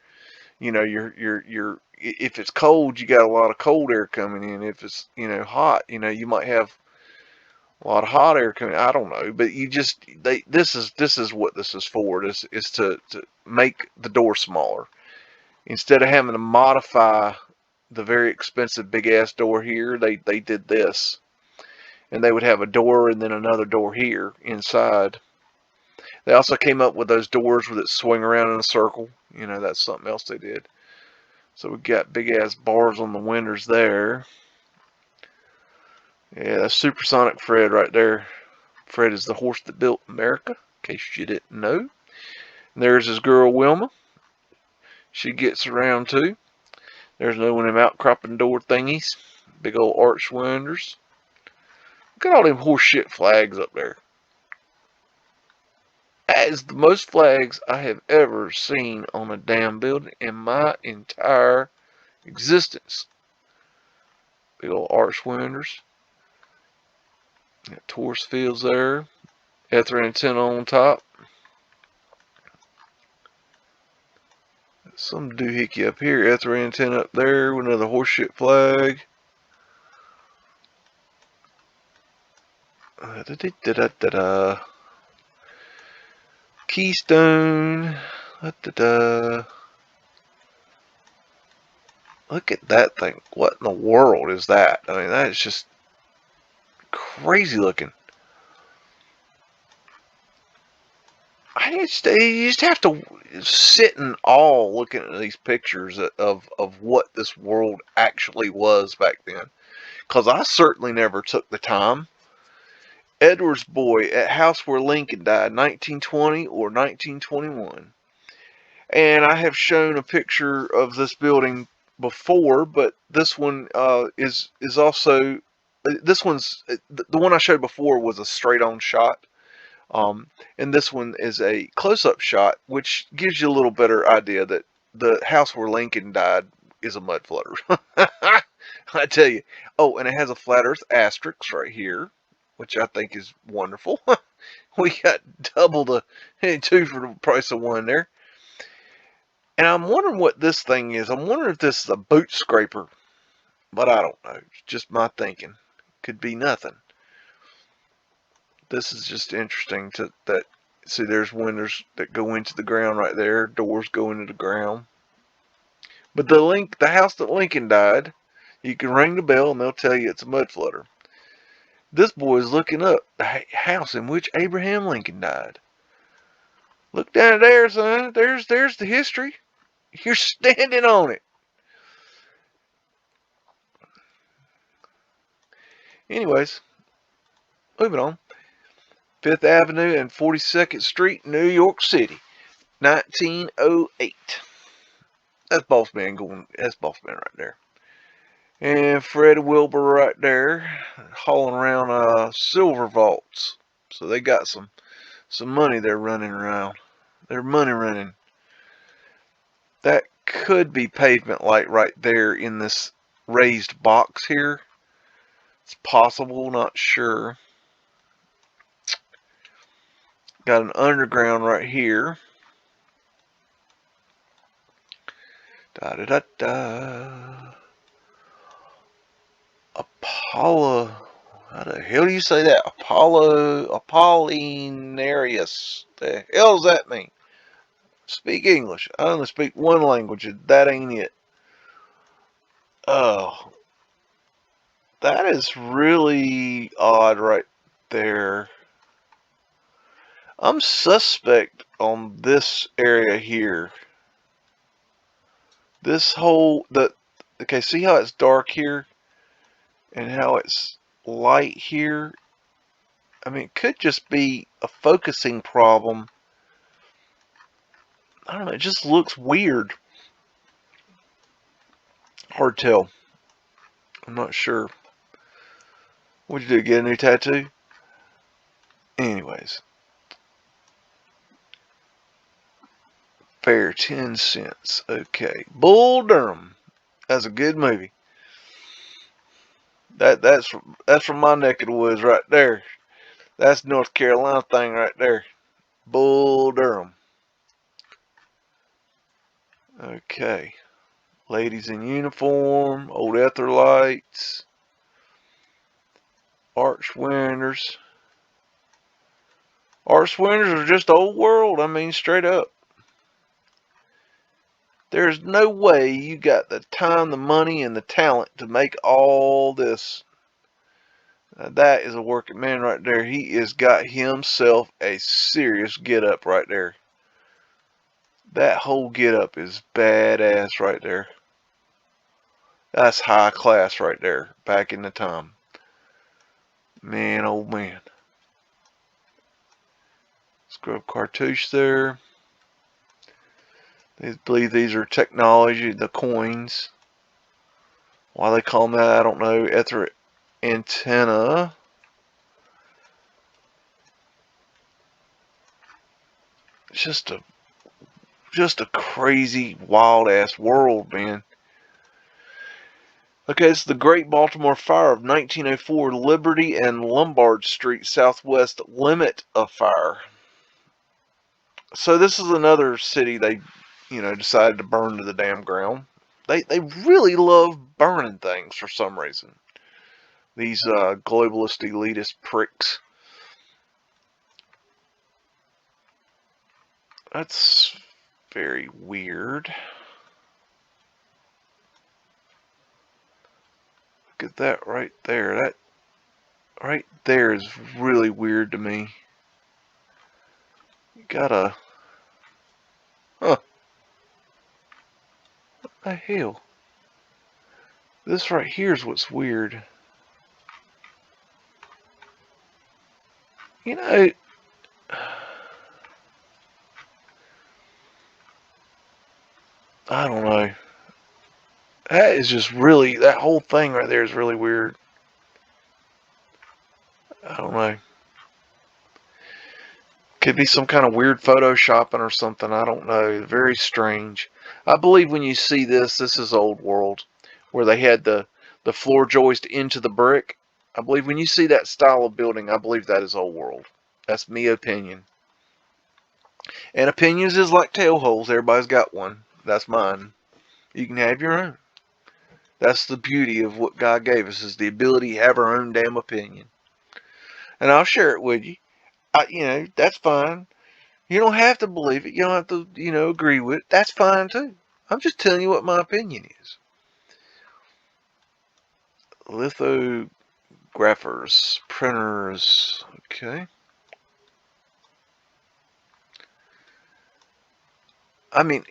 If it's cold, you got a lot of cold air coming in. If it's, hot, you might have a lot of hot air coming. I don't know, but this is what this is for. This is to make the door smaller instead of having to modify the very expensive big ass door here. They did this, and they would have a door and then another door here inside. They also came up with those doors that swing around in a circle. That's something else they did. So we got big ass bars on the windows there. Yeah, that's Supersonic Fred right there. Fred is the horse that built America, in case you didn't know. And there's his girl Wilma. She gets around too. There's no one of them outcropping door thingies. Big old arch windows. Look at all them horse shit flags up there. That is the most flags I have ever seen on a damn building in my entire existence. Big old arch windows. Got Taurus fields there. Ether antenna on top. Some doohickey up here. Ether antenna up there with another horseshit flag. Keystone. Look at that thing. What in the world is that? I mean, that is just crazy looking. You just have to sit in awe looking at these pictures of what this world actually was back then. Because I certainly never took the time. Edwards Boy at house where Lincoln died, 1920 or 1921. And I have shown a picture of this building before, but this one is also, this one's, the one I showed before was a straight on shot. And this one is a close-up shot, which gives you a little better idea that the house where Lincoln died is a mud flutter. I tell you. Oh, and it has a flat earth asterisk right here, which I think is wonderful. We got double the 2 for the price of 1 there. And I'm wondering what this thing is. I'm wondering if this is a boot scraper, but I don't know. It's just my thinking. Could be nothing. This is just interesting see, there's windows that go into the ground right there. Doors go into the ground. But the house that Lincoln died, you can ring the bell and they'll tell you it's a mud flutter. This boy is looking up the house in which Abraham Lincoln died. Look down there, son. There's the history. You're standing on it. Anyways, moving on. 5th Avenue and 42nd Street, New York City, 1908. That's Boss Man right there. And Fred Wilbur right there, hauling around silver vaults. So they got some money they're running around. They're money running. That could be pavement light right there in this raised box here. It's possible, not sure. Got an underground right here. Apollo. How the hell do you say that? Apollinarius. The hell does that mean? Speak English. I only speak one language, and that ain't it. Oh, that is really odd right there. I'm suspect on this area here. This whole, okay, see how it's dark here and how it's light here? I mean, it could just be a focusing problem. I don't know, it just looks weird. Hard to tell. I'm not sure. What'd you do, get a new tattoo? Anyways. Fair 10 cents. Okay. Bull Durham. That's a good movie. That's from my neck of the woods right there. That's North Carolina thing right there. Bull Durham. Okay. Ladies in uniform, old ether lights, arch windows. Arch windows are just old world. I mean, straight up. There's no way you got the time, the money, and the talent to make all this. That is a working man right there. He has got himself a serious get up right there. That whole get up is badass right there. That's high class right there, back in the time. Man, oh man. Scrub cartouche there. I believe these are technology, the coins. Why they call them that, I don't know. Ether antenna. It's just a crazy, wild ass world, man. Okay, it's the Great Baltimore Fire of 1904, Liberty and Lombard Street Southwest limit of fire. So this is another city they, decided to burn to the damn ground. They really love burning things for some reason. These globalist elitist pricks. That's very weird. Look at that right there. That right there is really weird to me. You gotta... Huh. What the hell? This right here is what's weird. You know... I don't know. That is just really... That whole thing right there is really weird. I don't know. Could be some kind of weird photoshopping or something. I don't know. Very strange. I believe when you see this, this is old world, where they had the floor joist into the brick. I believe when you see that style of building, I believe that is old world. That's me opinion. And opinions is like tail holes. Everybody's got one. That's mine. You can have your own. That's the beauty of what God gave us, is the ability to have our own damn opinion. And I'll share it with you. That's fine. You don't have to believe it. You don't have to, agree with it. That's fine too. I'm just telling you what my opinion is. Lithographers, printers, okay. I mean,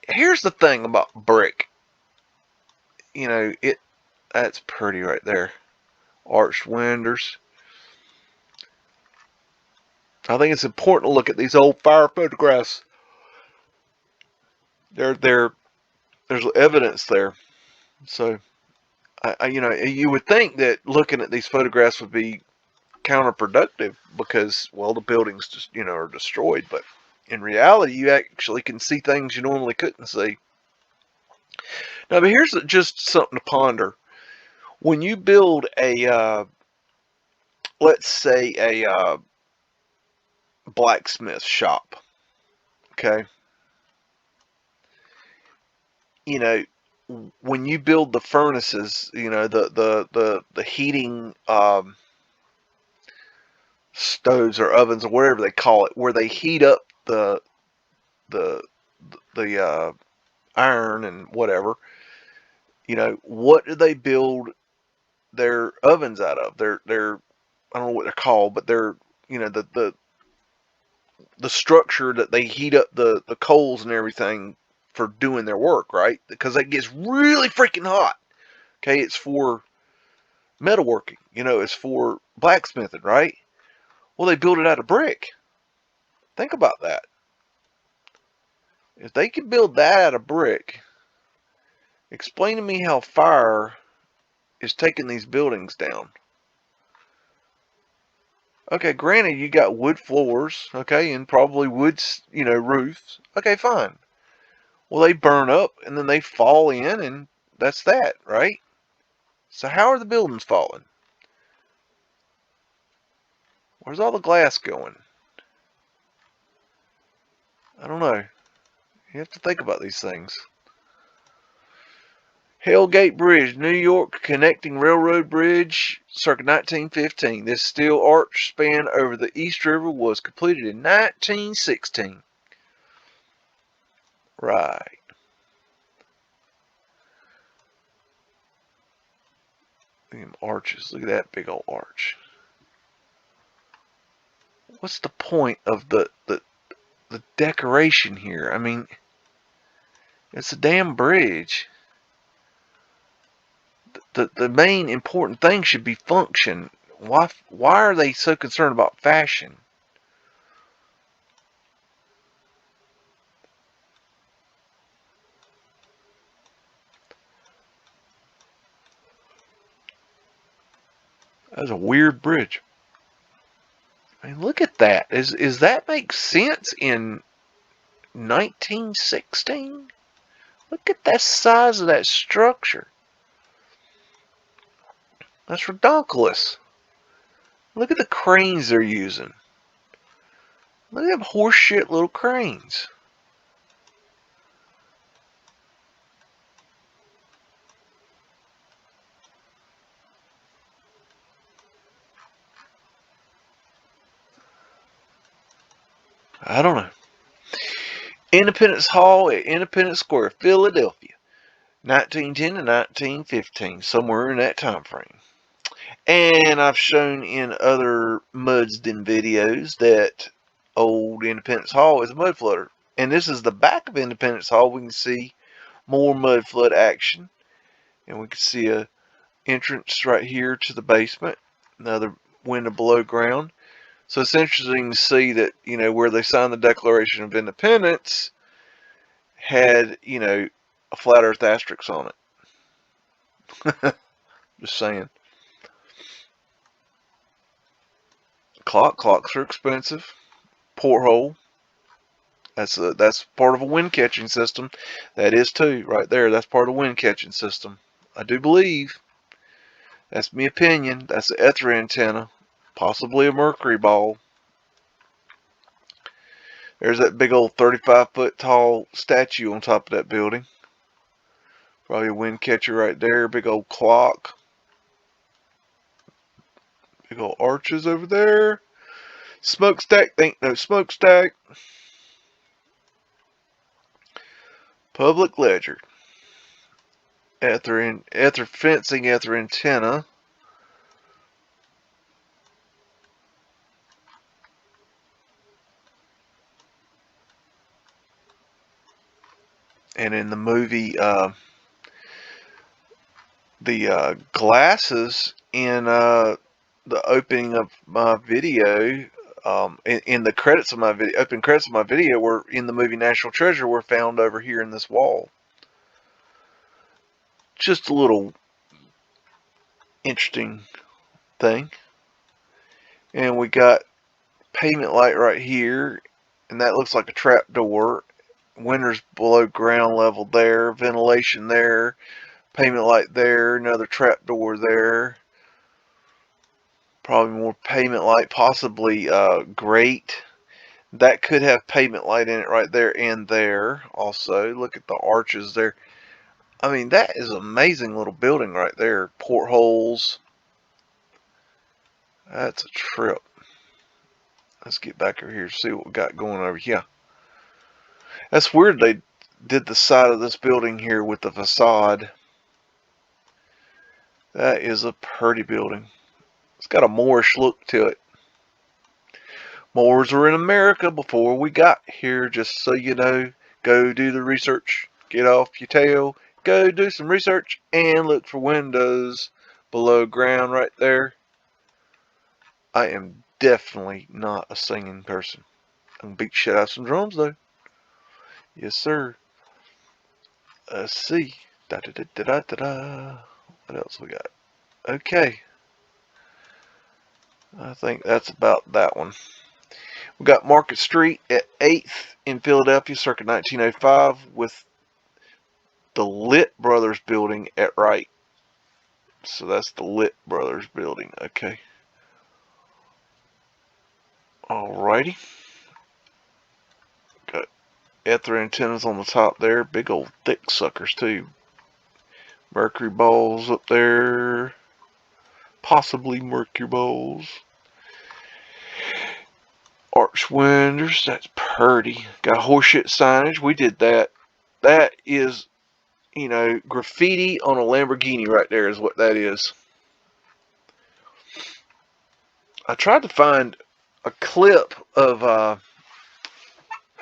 here's the thing about brick. That's pretty right there. Arched windows. I think it's important to look at these old fire photographs. There's evidence there. So, you would think that looking at these photographs would be counterproductive because, well, the buildings just, are destroyed. But in reality, you actually can see things you normally couldn't see. Now, but here's just something to ponder. When you build a, let's say a blacksmith shop, okay? When you build the furnaces, the heating stoves or ovens or whatever they call it, where they heat up the iron and whatever, You know, what do they build their ovens out of? Their I don't know what they're called, but they're, you know, the structure that they heat up the coals and everything for doing their work, right? Because it gets really freaking hot. Okay, it's for metalworking, you know, it's for blacksmithing, right? Well, they build it out of brick. Think about that. If they can build that out of brick, explain to me how fire is taking these buildings down. Okay, granted, you got wood floors, okay, and probably wood, you know, roofs. Okay, fine. Well, they burn up and then they fall in, and that's that, right? So how are the buildings falling? Where's all the glass going? I don't know. You have to think about these things. Hellgate Bridge, New York connecting railroad bridge, circa 1915. This steel arch span over the East River was completed in 1916. Right. Look at them arches. Look at that big old arch. What's the point of the decoration here? I mean, it's a damn bridge. The main important thing should be function. Why are they so concerned about fashion? That's a weird bridge. I mean, look at that. Is that make sense in 1916? Look at that size of that structure. That's redonkulous. Look at the cranes they're using. Look at them horseshit little cranes. I don't know. Independence Hall at Independence Square, Philadelphia. 1910 to 1915, somewhere in that time frame. And I've shown in other MUDDIN videos that old Independence Hall is a mud floater. And this is the back of Independence Hall. We can see more mud flood action. And we can see a entrance right here to the basement. Another window below ground. So it's interesting to see that, you know, where they signed the Declaration of Independence had, you know, a flat earth asterisk on it. Just saying. Clocks are expensive. Porthole. That's part of a wind catching system. That is too, right there. That's part of a wind catching system. I do believe. That's my opinion. That's the ether antenna. Possibly a mercury ball. There's that big old 35-foot tall statue on top of that building. Probably a wind catcher right there. Big old clock. Big old arches over there. Smokestack. Ain't no smokestack. Public ledger. Ether fencing, ether antenna. And in the movie, the glasses in the opening of my video, in the credits of my video, opening credits of my video, were in the movie National Treasure, were found over here in this wall. Just a little interesting thing. And we got pavement light right here, and that looks like a trap door. Windows below ground level there, ventilation there, pavement light there, another trap door there. Probably more pavement light, possibly grate. That could have pavement light in it right there and there also. Look at the arches there. I mean, that is an amazing little building right there. Portholes. That's a trip. Let's get back over here to see what we got going over here. That's weird they did the side of this building here with the facade. That is a pretty building. It's got a Moorish look to it. Moors were in America before we got here, just so you know. Go do the research. Get off your tail. Go do some research and look for windows below ground right there. I am definitely not a singing person. I'm gonna beat shit out of some drums though. Yes, sir. Let's see. Da da da da da da da. What else we got? Okay. I think that's about that one. We got Market Street at 8th in Philadelphia, circa 1905, with the Lit Brothers building at right. So that's the Lit Brothers building. Okay. Alrighty. Got ether antennas on the top there. Big old thick suckers too. Mercury balls up there. Possibly mercury balls. Arch windows. That's pretty. Got horseshit signage. We did that. That is, you know, graffiti on a Lamborghini right there is what that is. I tried to find a clip of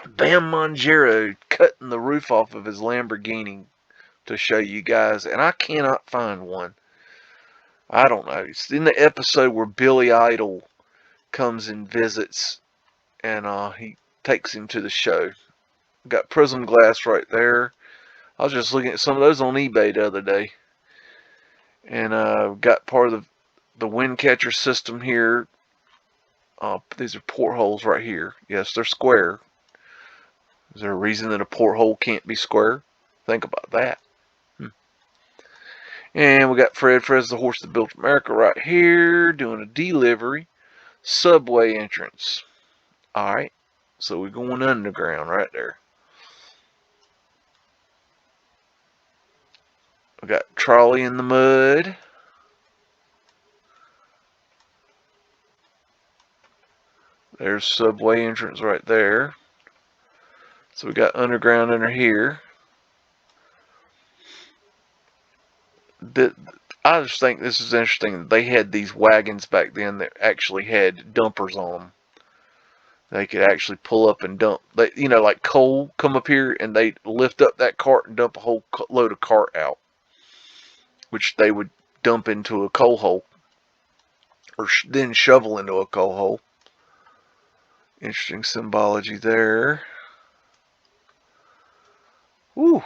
Bam Margera cutting the roof off of his Lamborghini to show you guys, and I cannot find one. I don't know. It's in the episode where Billy Idol comes and visits, and he takes him to the show. Got prism glass right there. I was just looking at some of those on eBay the other day, and got part of the wind catcher system here. These are portholes right here. Yes, they're square. Is there a reason that a porthole can't be square? Think about that. And we got Fred's the horse that built America right here, doing a delivery. Subway entrance. Alright, so we're going underground right there. We got trolley in the mud. There's subway entrance right there. So we got underground under here. I just think this is interesting that they had these wagons back then that actually had dumpers on them. They could actually pull up and dump. They, you know, like coal come up here and they lift up that cart and dump a whole load of cart out, which they would dump into a coal hole or then shovel into a coal hole. Interesting symbology there. Woo.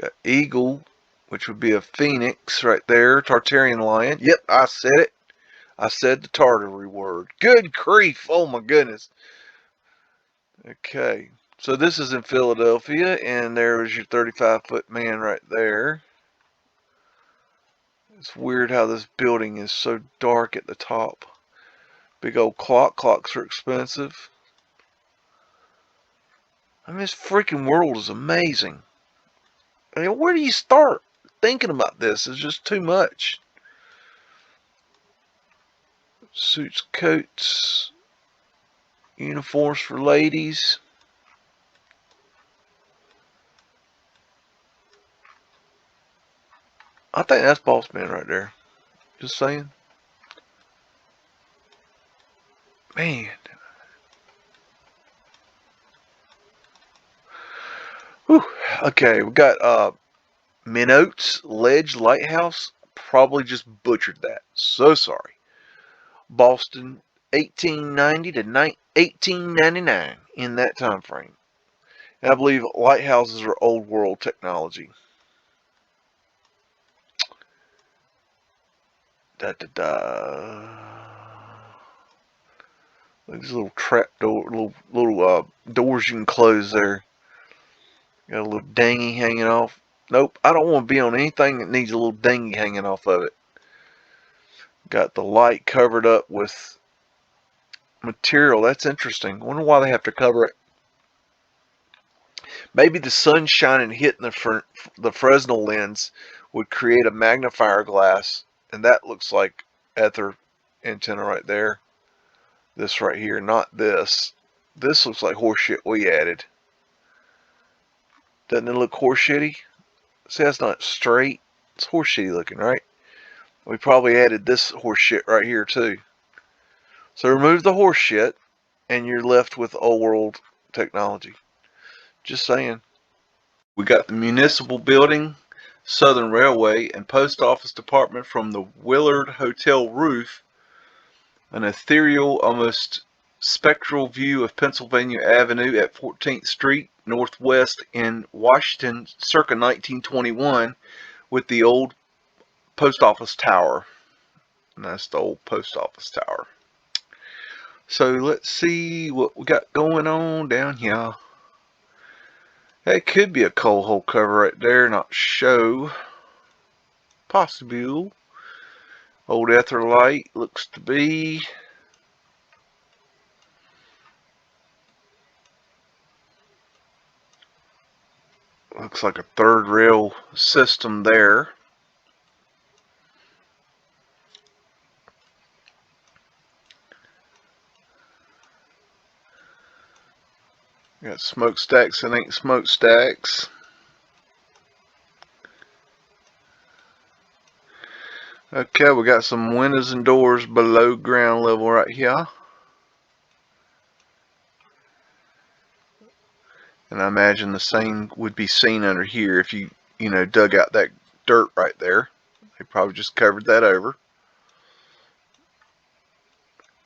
Got eagle, which would be a phoenix right there. Tartarian lion. Yep, I said it. I said the Tartary word. Good grief. Oh my goodness. Okay. So this is in Philadelphia, and there's your 35-foot man right there. It's weird how this building is so dark at the top. Big old clock. Clocks are expensive. I mean, this freaking world is amazing. I mean, where do you start thinking about this? It's just too much. Suits, coats, uniforms for ladies. I think that's Boss Man right there. Just saying. Man. Whew. Okay, we got Minnows Ledge Lighthouse. Probably just butchered that. So sorry. Boston, 1890 to 1899, in that time frame. And I believe lighthouses are old world technology. These little trap door, little doors you can close there. Got a little dinghy hanging off. Nope, I don't want to be on anything that needs a little dinghy hanging off of it. Got the light covered up with material. That's interesting. I wonder why they have to cover it. Maybe the sun shining hitting the Fresnel lens would create a magnifier glass, and that looks like ether antenna right there. This right here, not this. This looks like horseshit we added. Doesn't it look horseshitty? See, that's not straight. It's horseshitty looking, right? We probably added this horse shit right here too. So remove the horse shit and you're left with old world technology. Just saying. We got the municipal building, Southern Railway, and post office department from the Willard Hotel roof. An ethereal, almost spectral view of Pennsylvania Avenue at 14th Street Northwest in Washington circa 1921 with the old post office tower. And that's the old post office tower. So let's see what we got going on down here. That could be a coal hole cover right there, not show. Possible. Old ether light looks to be. Looks like a third rail system there. Got smokestacks and ain't smokestacks. Okay, we got some windows and doors below ground level right here. And I imagine the same would be seen under here if you dug out that dirt right there. They probably just covered that over.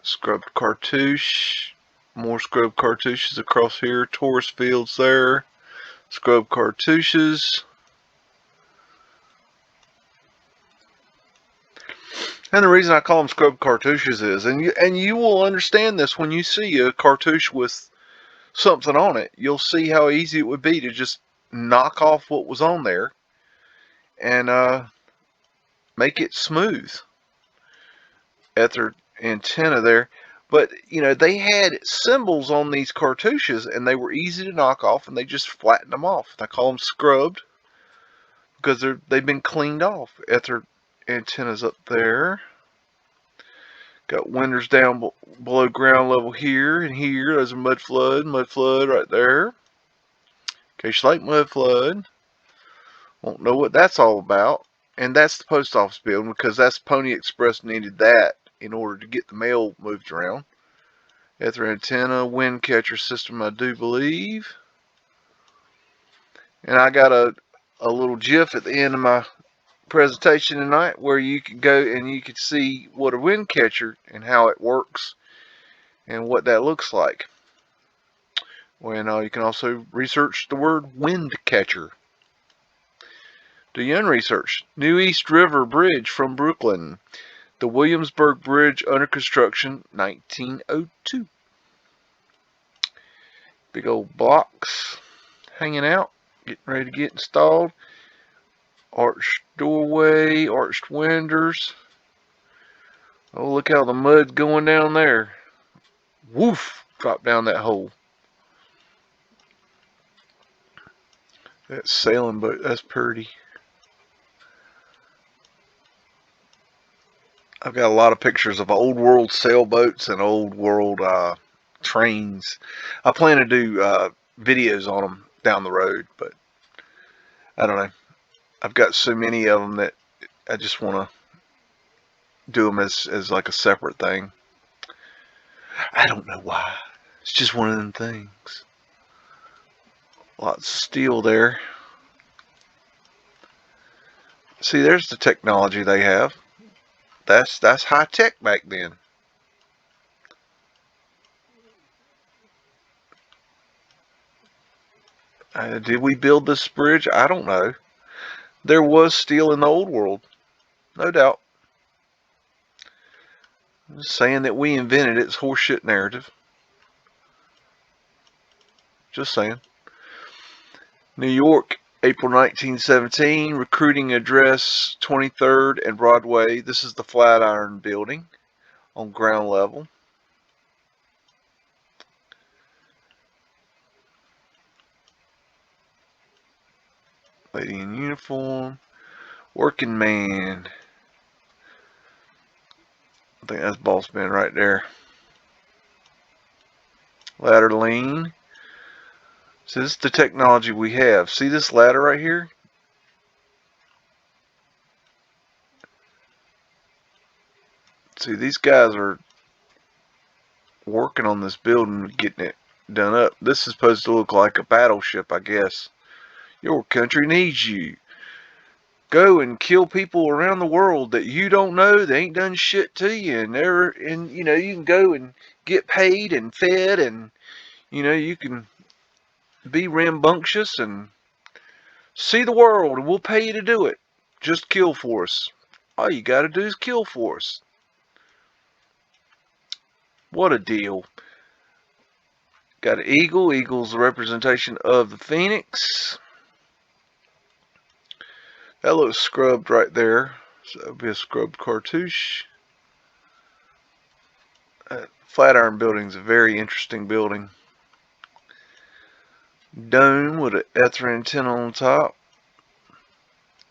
Scrubbed cartouche. More scrubbed cartouches across here. Taurus fields there. Scrubbed cartouches. And the reason I call them scrubbed cartouches is, and you will understand this when you see a cartouche with something on it. You'll see how easy it would be to just knock off what was on there and make it smooth. Ether antenna there. But, they had symbols on these cartouches, and they were easy to knock off, and they just flattened them off. I call them scrubbed because they've been cleaned off. Ether antennas up there. Got windows down below ground level here and here. There's a mudflood right there. In case you like mudflood. Won't know what that's all about. And that's the post office building because that's Pony Express needed that in order to get the mail moved around. Ether antenna, wind catcher system, I do believe. And I got a little GIF at the end of my presentation tonight where you could go and you could see what a wind catcher and how it works and what that looks like. When you can also research the word wind catcher. Do your own research. New East River Bridge from Brooklyn. The Williamsburg Bridge under construction, 1902. Big old blocks hanging out, getting ready to get installed. Arched doorway, arched windows. Oh, look how the mud's going down there. Woof! Drop down that hole. That sailing boat, that's pretty. I've got a lot of pictures of old world sailboats and old world trains. I plan to do videos on them down the road, but I don't know. I've got so many of them that I just want to do them as like a separate thing. I don't know why. It's just one of them things. Lots of steel there. See, there's the technology they have. That's high tech back then. Did we build this bridge? I don't know. There was steel in the old world, no doubt. Just saying that we invented it's horseshit narrative. Just saying. New York, April 1917, recruiting address 23rd and Broadway. This is the Flatiron Building on ground level. Lady in uniform. Working man. I think that's boss man right there. Ladder lean. So this is the technology we have. See this ladder right here? See, these guys are working on this building, getting it done up. This is supposed to look like a battleship, I guess. Your country needs you. Go and kill people around the world that you don't know. They ain't done shit to you, and you know, you can go and get paid and fed, and you know, you can be rambunctious and see the world, and we'll pay you to do it. Just kill for us. All you gotta do is kill for us. What a deal. Got an eagle. Eagle's a representation of the phoenix. That looks scrubbed right there. So that would be a scrubbed cartouche. Flatiron Building's a very interesting building. Dome with an ether antenna on top.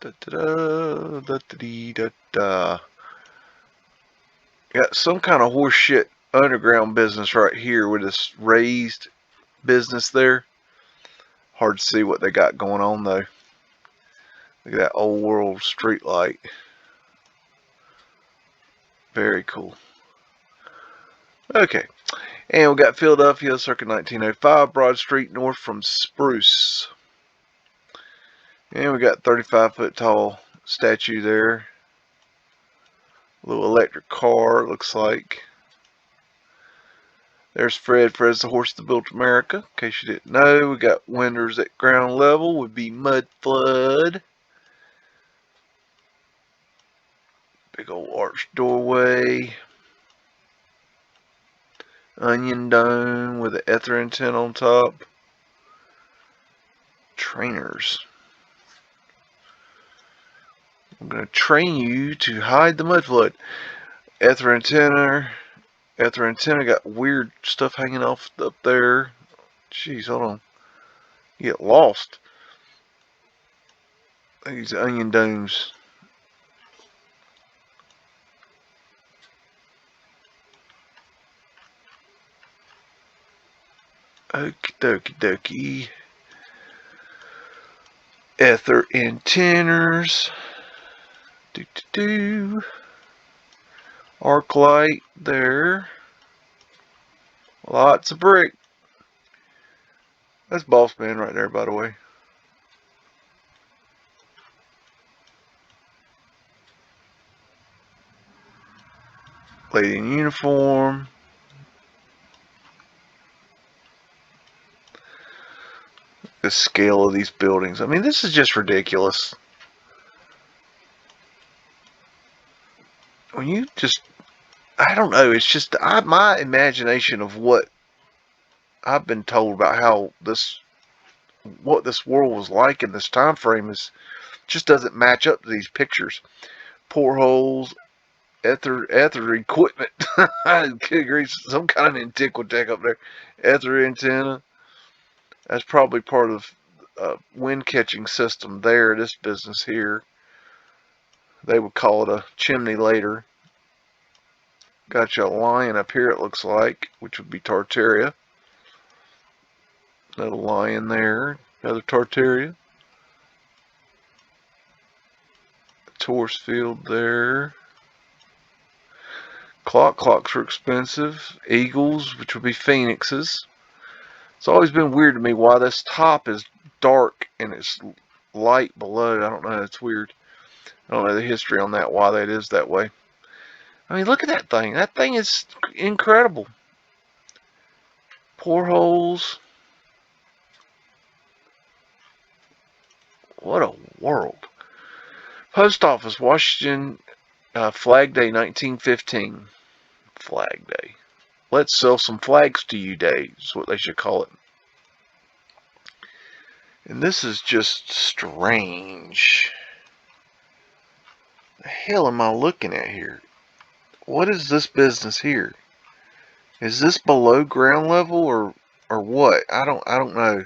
Da da da da da da. Got some kind of horseshit underground business right here with this raised business there. Hard to see what they got going on though. Look at that old world street light. Very cool. Okay. And we got Philadelphia, circa 1905, Broad Street, north from Spruce. And we got 35-foot tall statue there. A little electric car, it looks like. There's Fred. Fred's the horse that built America, in case you didn't know. We got windows at ground level, would be Mudflood. Big old arched doorway. Onion dome with an ether antenna on top. Trainers. I'm going to train you to hide the mudflood. Ether antenna. Ether antenna got weird stuff hanging off up there. Jeez, hold on. You get lost. These onion domes. Okie dokie dokie. Ether antennas. Do. Arc light there. Lots of brick. That's Boss Man right there, by the way. Lady in uniform. The scale of these buildings. I mean, this is just ridiculous. When you just, I don't know, it's just my imagination of what I've been told about how what this world was like in this time frame is just doesn't match up to these pictures. Portholes, ether equipment. Some kind of antiquitech up there. Ether antenna. That's probably part of wind catching system there. This business here. They would call it a chimney later. Got you a lion up here, it looks like, which would be Tartaria. Another lion there. Another Tartaria. Torus field there. Clocks are expensive. Eagles, which would be phoenixes. It's always been weird to me why this top is dark and it's light below. I don't know. It's weird. I don't know the history on that, why that is that way. I mean, look at that thing. That thing is incredible. Portholes. What a world. Post Office, Washington, Flag Day 1915. Flag Day. Let's sell some flags to you day is what they should call it. And this is just strange. The hell am I looking at here? What is this business here? Is this below ground level or what? I don't know.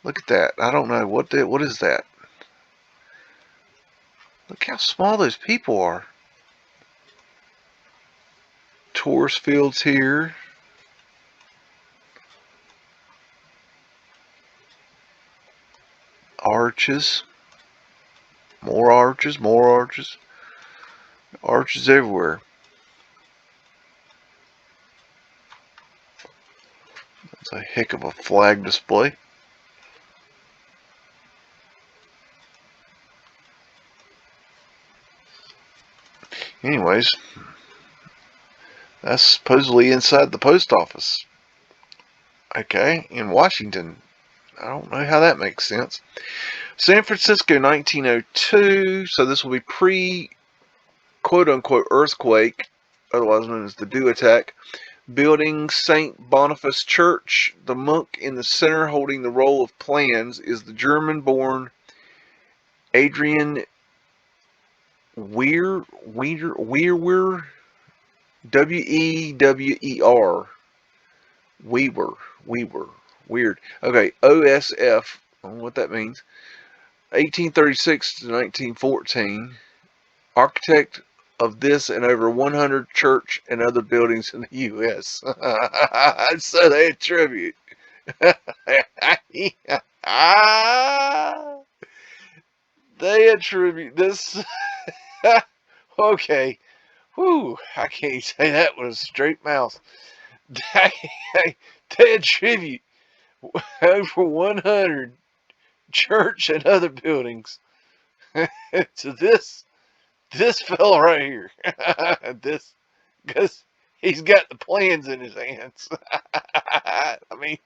Look at that. I don't know what is that? Look how small those people are. Torus fields here. Arches. More arches, more arches. Arches everywhere. It's a heck of a flag display. Anyways, that's supposedly inside the post office. Okay, in Washington. I don't know how that makes sense. San Francisco, 1902. So this will be pre, quote unquote, earthquake, otherwise known as the Dew attack. Building St. Boniface Church. The monk in the center holding the roll of plans is the German-born Adrian Weir, Wewer, W-E-W-E-R. Weaver. Weird. Okay, OSF. I don't know what that means. 1836 to 1914. Architect of this and over 100 church and other buildings in the U.S. So they attribute. They attribute this. Okay. Whew, I can't say that with a straight mouth. They attribute over 100 church and other buildings to this fella right here. This, because he's got the plans in his hands. I mean,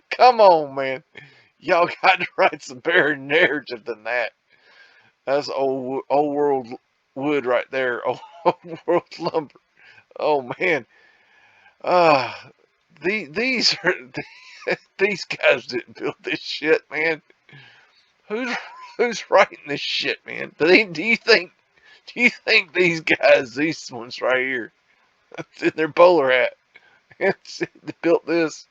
come on, man. Y'all got to write some better narrative than that. That's old world wood right there. Old world lumber. Oh man. These are these guys didn't build this shit, man. Who's writing this shit, man? Do you think these guys, these ones right here, in their bowler hat, they built this?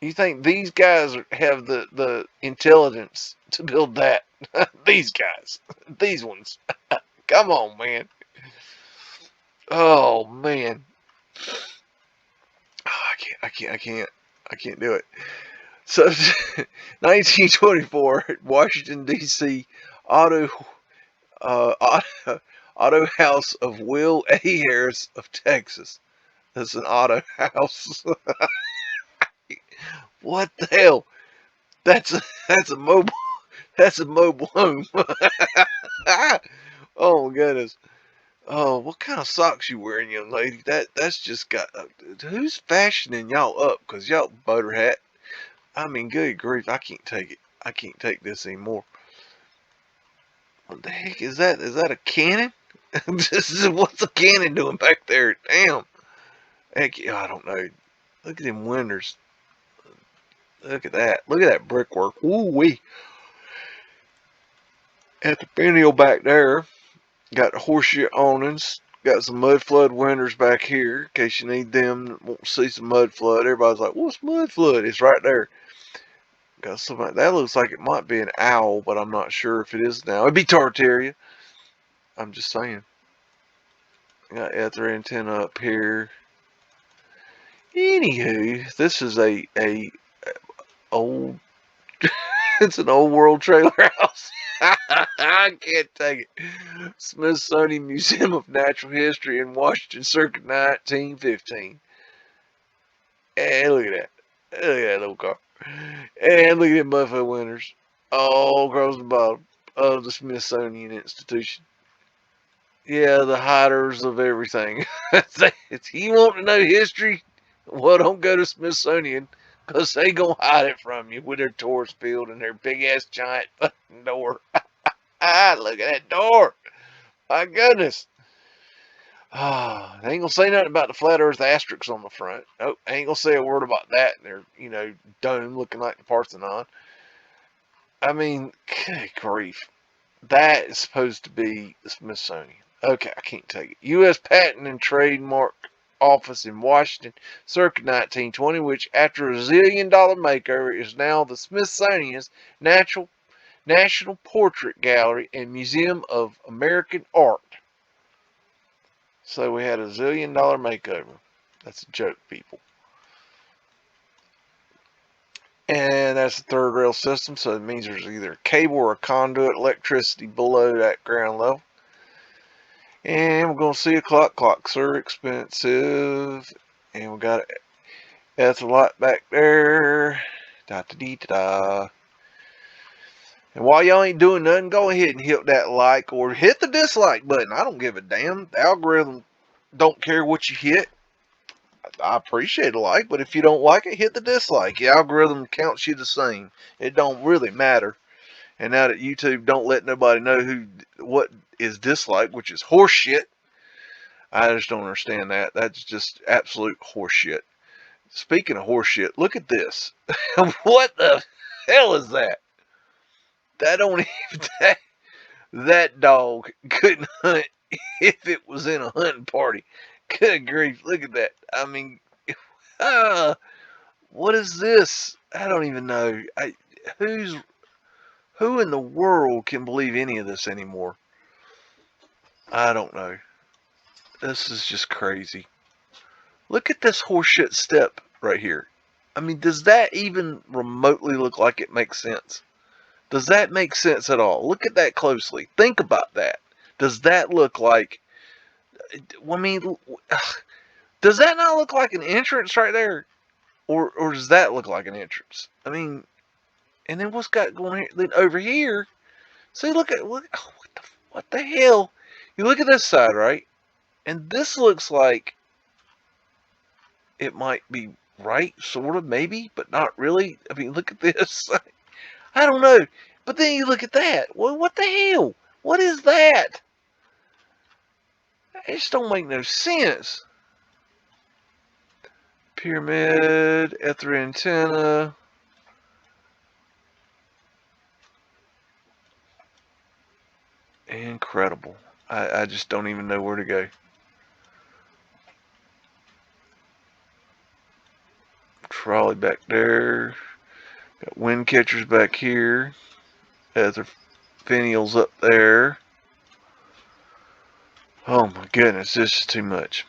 You think these guys have the intelligence to build that? These guys, these ones. Come on, man. Oh man. Oh, I can't do it. So, 1924, Washington D.C. Auto House of Will A. Harris of Texas. That's an auto house. What the hell? That's a mobile home. Oh my goodness. Oh, what kind of socks you wearing, young lady? That's just got. Who's fashioning y'all up? Cause y'all butter hat. I mean, good grief, I can't take it. I can't take this anymore. What the heck is that? Is that a cannon? What's a cannon doing back there? Damn. Heck, I don't know. Look at them windows. Look at that. Look at that brickwork. Ooh wee. At the finial back there, got the horseshoe awnings. Got some Mudflood windows back here in case you need them. Want to see some Mudflood. Everybody's like, what's Mudflood? It's right there. Got something that looks like it might be an owl, but I'm not sure if it is now. It'd be Tartaria. I'm just saying. Got ether antenna up here. Anywho, this is a old. It's an old world trailer house. I can't take it. Smithsonian Museum of Natural History in Washington, circa 1915. And look at that. Look at that little car. And look at them buffalo winners all across the bottom of the Smithsonian Institution. Yeah, the hiders of everything. If you want to know history, well, don't go to Smithsonian, because they gonna hide it from you with their tourist field and their big ass giant fucking door. Look at that door. My goodness. They ain't gonna say nothing about the flat earth asterisks on the front. Nope, ain't gonna say a word about that. And their, dome looking like the Parthenon. I mean, good grief. That is supposed to be the Smithsonian. Okay, I can't take it. U.S. Patent and Trademark Office in Washington, circa 1920, which after a $1 zillion makeover is now the Smithsonian's National Portrait Gallery and Museum of American Art. So we had a $1 zillion makeover. That's a joke, people. And that's the third rail system, so it means there's either a cable or a conduit electricity below that ground level. And we're going to see a clock. Clocks are expensive. And we got an etherlight back there. Da-da-dee-da-da. And while y'all ain't doing nothing, go ahead and hit that like or hit the dislike button. I don't give a damn. The algorithm don't care what you hit. I appreciate a like, but if you don't like it, hit the dislike. The algorithm counts you the same. It don't really matter. And now that YouTube don't let nobody know what is disliked, which is horseshit, I just don't understand that. That's just absolute horseshit. Speaking of horseshit, look at this. What the hell is that? That don't even that dog couldn't hunt if it was in a hunting party. Good grief, look at that. I mean, what is this? I don't even know. Who in the world can believe any of this anymore? I don't know. This is just crazy. Look at this horseshit step right here. I mean, does that even remotely look like it makes sense? Does that make sense at all? Look at that closely. Think about that. Does that look like... I mean, does that not look like an entrance right there? Or does that look like an entrance? I mean, and then what's got going here? Then over here, see, look, oh, what the hell? You look at this side, right? And this looks like it might be right, sort of, maybe, but not really. I mean, look at this. I don't know. But then you look at that. Well, what the hell? What is that? It just don't make no sense. Pyramid, ether antenna. Incredible. I just don't even know where to go. Trolley back there. Got wind catchers back here. Ether finials up there. Oh my goodness, this is too much.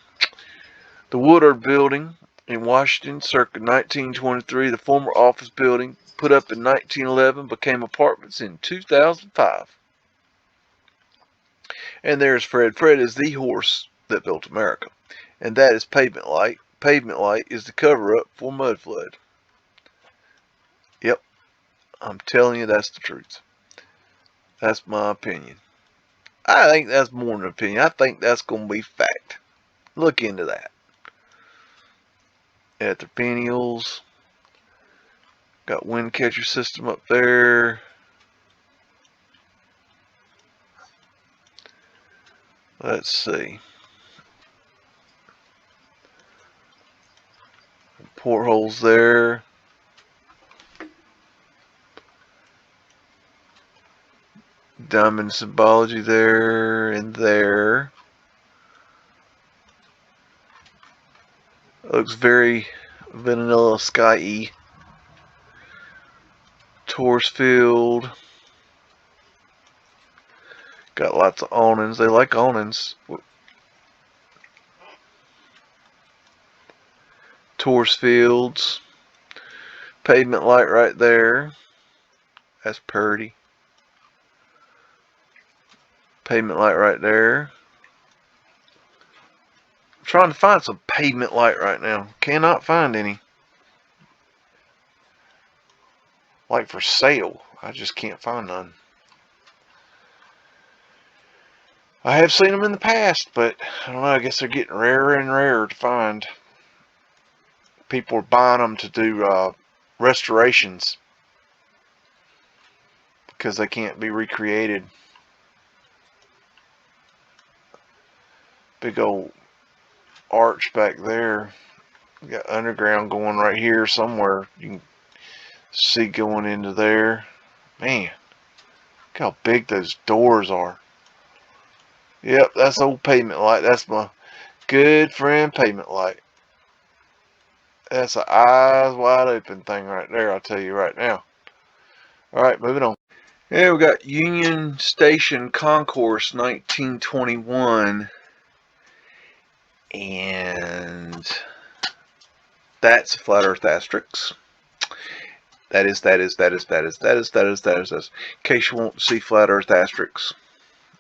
The Woodard Building in Washington, circa 1923, the former office building, put up in 1911, became apartments in 2005. And there's Fred. Fred is the horse that built America. And that is Pavement Lite. Pavement Lite is the cover-up for Mudflood. Yep, I'm telling you that's the truth. That's my opinion. I think that's more than an opinion. I think that's going to be fact. Look into that. At the Peniels. Got wind catcher system up there. Let's see. Portholes there. Diamond symbology there and there. Looks very vanilla sky-y. Torres field. Got lots of awnings. They like awnings. Torres fields. Pavement Light right there. That's pretty. Pavement Light right there. I'm trying to find some Pavement Light right now. Cannot find any. Like for sale. I just can't find none. I have seen them in the past, but I don't know. I guess they're getting rarer and rarer to find. People are buying them to do restorations because they can't be recreated. Big old arch back there. We got underground going right here somewhere. You can see going into there. Man, look how big those doors are. Yep, that's old Pavement Light. That's my good friend Pavement Light. That's an eyes wide open thing right there, I'll tell you right now. Alright, moving on. Yeah, we got Union Station Concourse 1921. And that's a flat earth asterisk. That is. In case you want to see flat Earth asterisks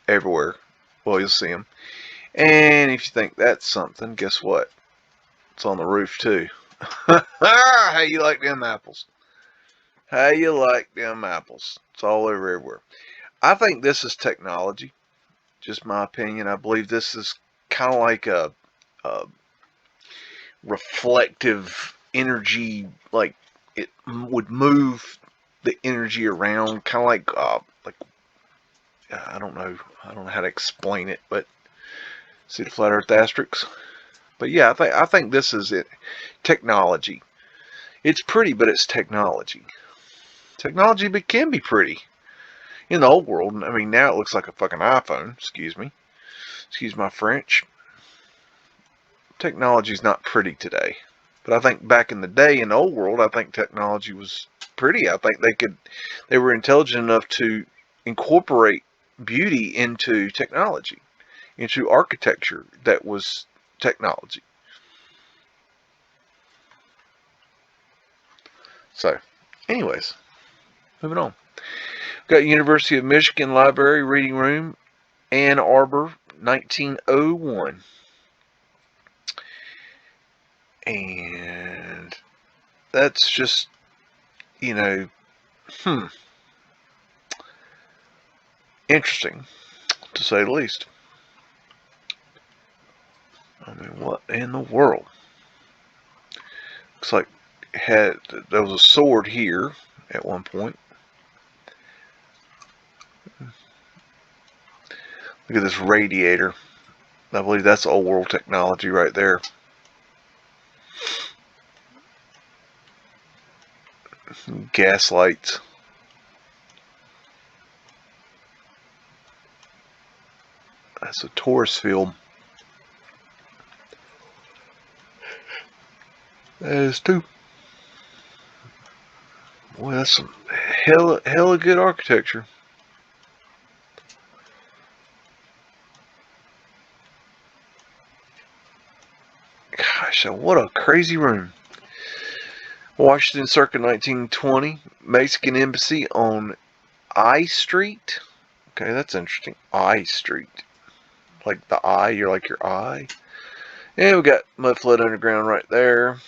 everywhere, well, you'll see them. And if you think that's something, guess what? It's on the roof too. How you like them apples? How you like them apples? It's all over everywhere. I think this is technology. Just my opinion. I believe this is kind of like a reflective energy, like it would move the energy around, kind of like I don't know how to explain it, but see the flat Earth asterisks. But yeah, I think this is it. Technology. It's pretty, but it's technology. Technology can be pretty in the old world. I mean, now it looks like a fucking iPhone. Excuse me. Excuse my French. Technology's not pretty today. But I think back in the day, in the old world, I think technology was pretty. I think they were intelligent enough to incorporate beauty into technology, into architecture that was technology. So, anyways, moving on. Got University of Michigan Library Reading Room, Ann Arbor, 1901. And that's just, interesting, to say the least. I mean, what in the world? Looks like there was a sword here at one point. Look at this radiator. I believe that's old world technology right there. Gas lights. That's a tourist field. That is too. Boy, that's some hella good architecture. Gosh, what a crazy room. Washington circa 1920. Mexican Embassy on I Street. Okay, that's interesting. I Street. Like the eye, you're like your eye. And we got Mudflood Underground right there.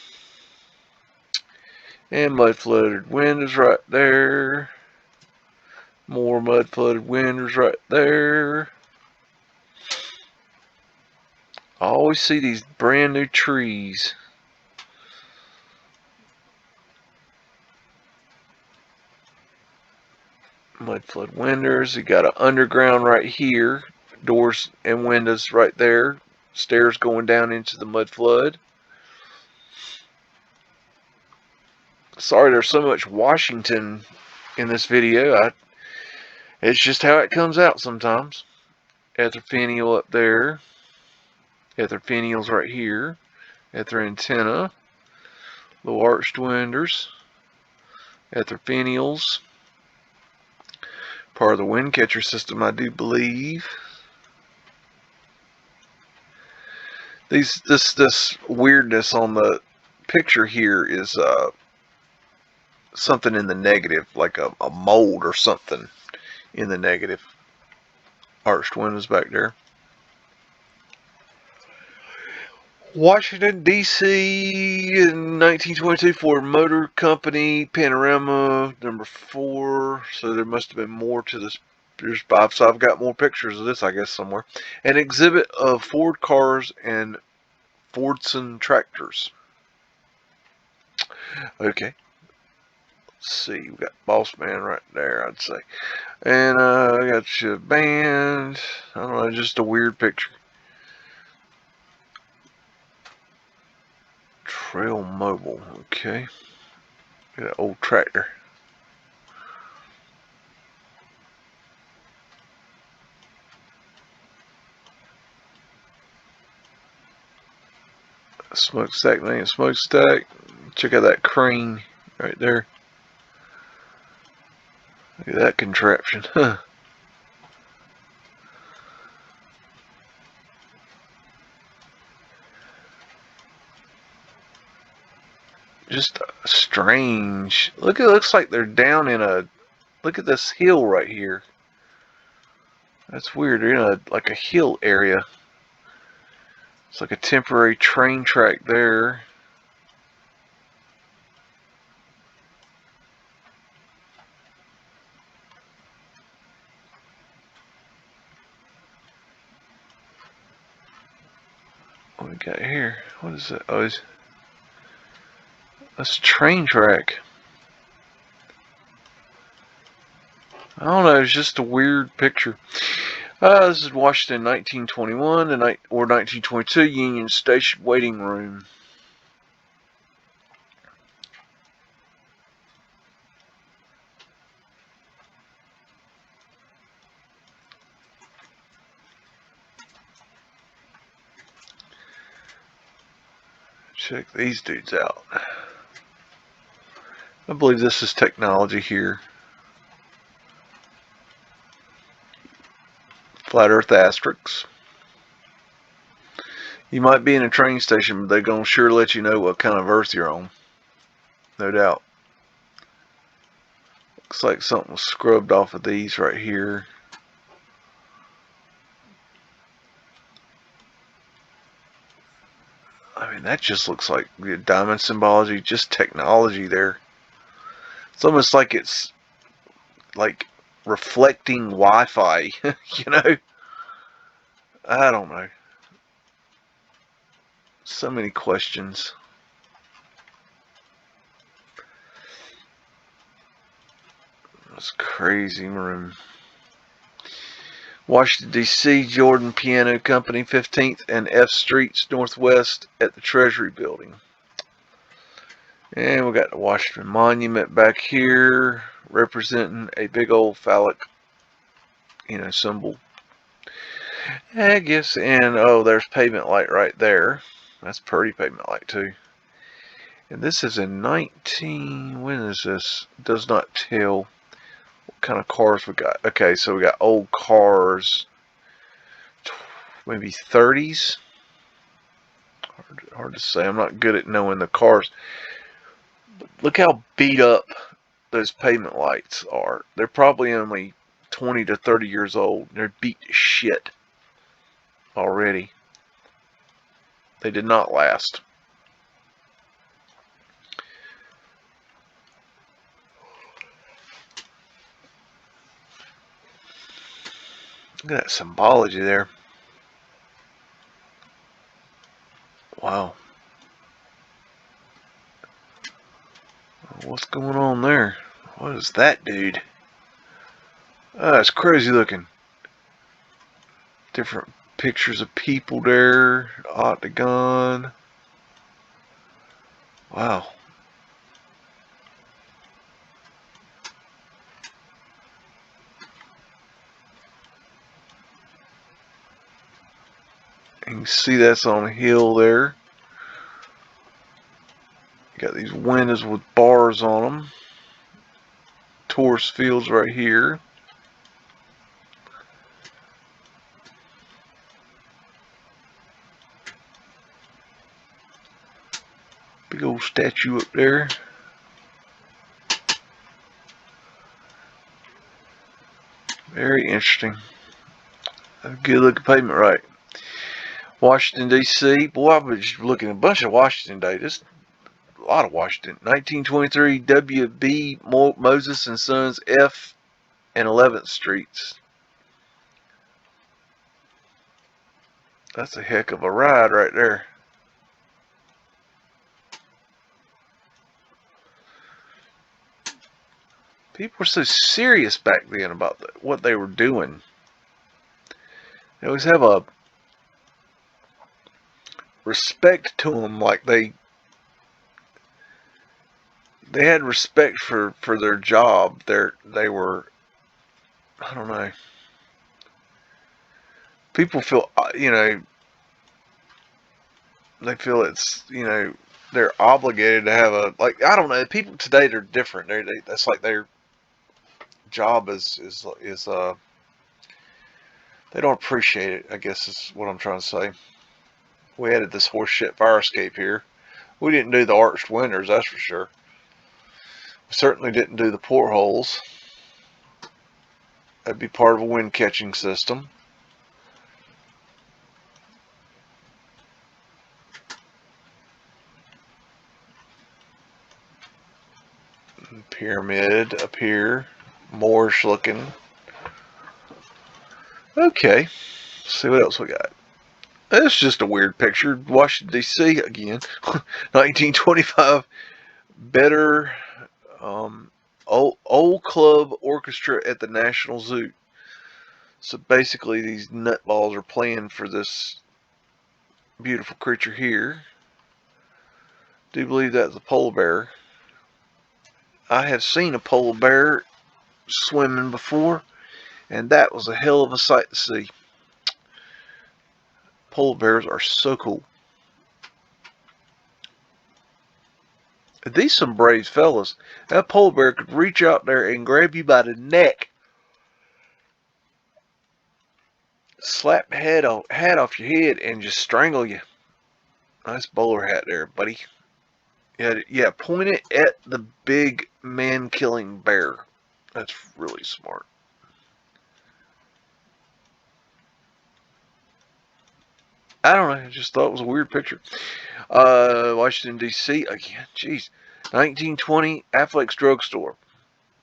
And mud-flooded windows right there. More mud-flooded windows right there. I always see these brand new trees. Mud-flood windows. You got an underground right here. Doors and windows right there. Stairs going down into the mud-flood. Sorry there's so much Washington in this video. It's just how it comes out sometimes. Ether finial up there. Ether finials right here. Ether antenna. Little arched windows. Ether finials. Part of the wind catcher system, I do believe. This weirdness on the picture here is something in the negative, like a mold or something in the negative. Arched windows back there. Washington, D.C. in 1922 Ford Motor Company, Panorama, number 4. So there must have been more to this. So I've got more pictures of this, I guess, somewhere. An exhibit of Ford cars and Fordson tractors. Okay. Let's see. We got Boss Man right there, I'd say. And I got your band. I don't know, just a weird picture. Trail Mobile, okay. Got an old tractor. Smokestack, man, smokestack. Check out that crane right there. Look at that contraption, huh? just strange. Look, it looks like they're down in a, look at this hill right here. That's weird. They're in a, like a hill area. It's like a temporary train track there. What we got here? What is that? Oh, that's a train track. I don't know. It's just a weird picture. This is Washington, 1921 or 1922 Union Station waiting room. Check these dudes out. I believe this is technology here. Flat Earth asterisks. You might be in a train station, but they're going to sure let you know what kind of Earth you're on. No doubt. Looks like something was scrubbed off of these right here. I mean, that just looks like diamond symbology, just technology there. It's almost like it's like reflecting Wi-Fi, you know? I don't know. So many questions. That's crazy room. Washington, D.C., Jordan Piano Company, 15th and F Streets Northwest at the Treasury Building. And we got the Washington Monument back here, representing a big old phallic, symbol. I guess, and oh, there's pavement light right there. That's pretty pavement light too. And this is in when is this? Does not tell what kind of cars we got. Okay, so we got old cars, maybe 30s. Hard to say. I'm not good at knowing the cars. But look how beat up those pavement lights are. They're probably only 20 to 30 years old. They're beat to shit already. They did not last. Look at that symbology there. Wow. What's going on there? What is that, dude? Oh, it's crazy looking. Different pictures of people there. Octagon. Wow. You can see that's on a hill there. You got these windows with bars on them. Tourist fields right here. Big old statue up there. Very interesting. A good looking pavement, right? Washington, D.C. Boy, I was just looking at a bunch of Washington today. Just a lot of Washington. 1923 W.B. Moses and Sons F and 11th Streets. That's a heck of a ride right there. People were so serious back then about what they were doing. They always have a respect to them, like they had respect for their job. They were, I don't know. People feel, they feel it's, they're obligated to have a, like, I don't know. People today, they're different. That's like their job is they don't appreciate it, I guess is what I'm trying to say. We added this horseshit fire escape here. We didn't do the arched windows, that's for sure. We certainly didn't do the portholes. That'd be part of a wind catching system. Pyramid up here. Moorish looking. Okay. Let's see what else we got. It's just a weird picture. Washington, D.C. again. 1925. Better old club orchestra at the National Zoo. So basically these nutballs are playing for this beautiful creature here. Do believe that's a polar bear. I have seen a polar bear swimming before, and that was a hell of a sight to see. Polar bears are so cool. These some brave fellas. That polar bear could reach out there and grab you by the neck, slap the hat off your head, and just strangle you. Nice bowler hat there, buddy. Yeah, point it at the big man-killing bear. That's really smart. I don't know. I just thought it was a weird picture. Washington, D.C. again. Jeez. 1920 Affleck's Drugstore.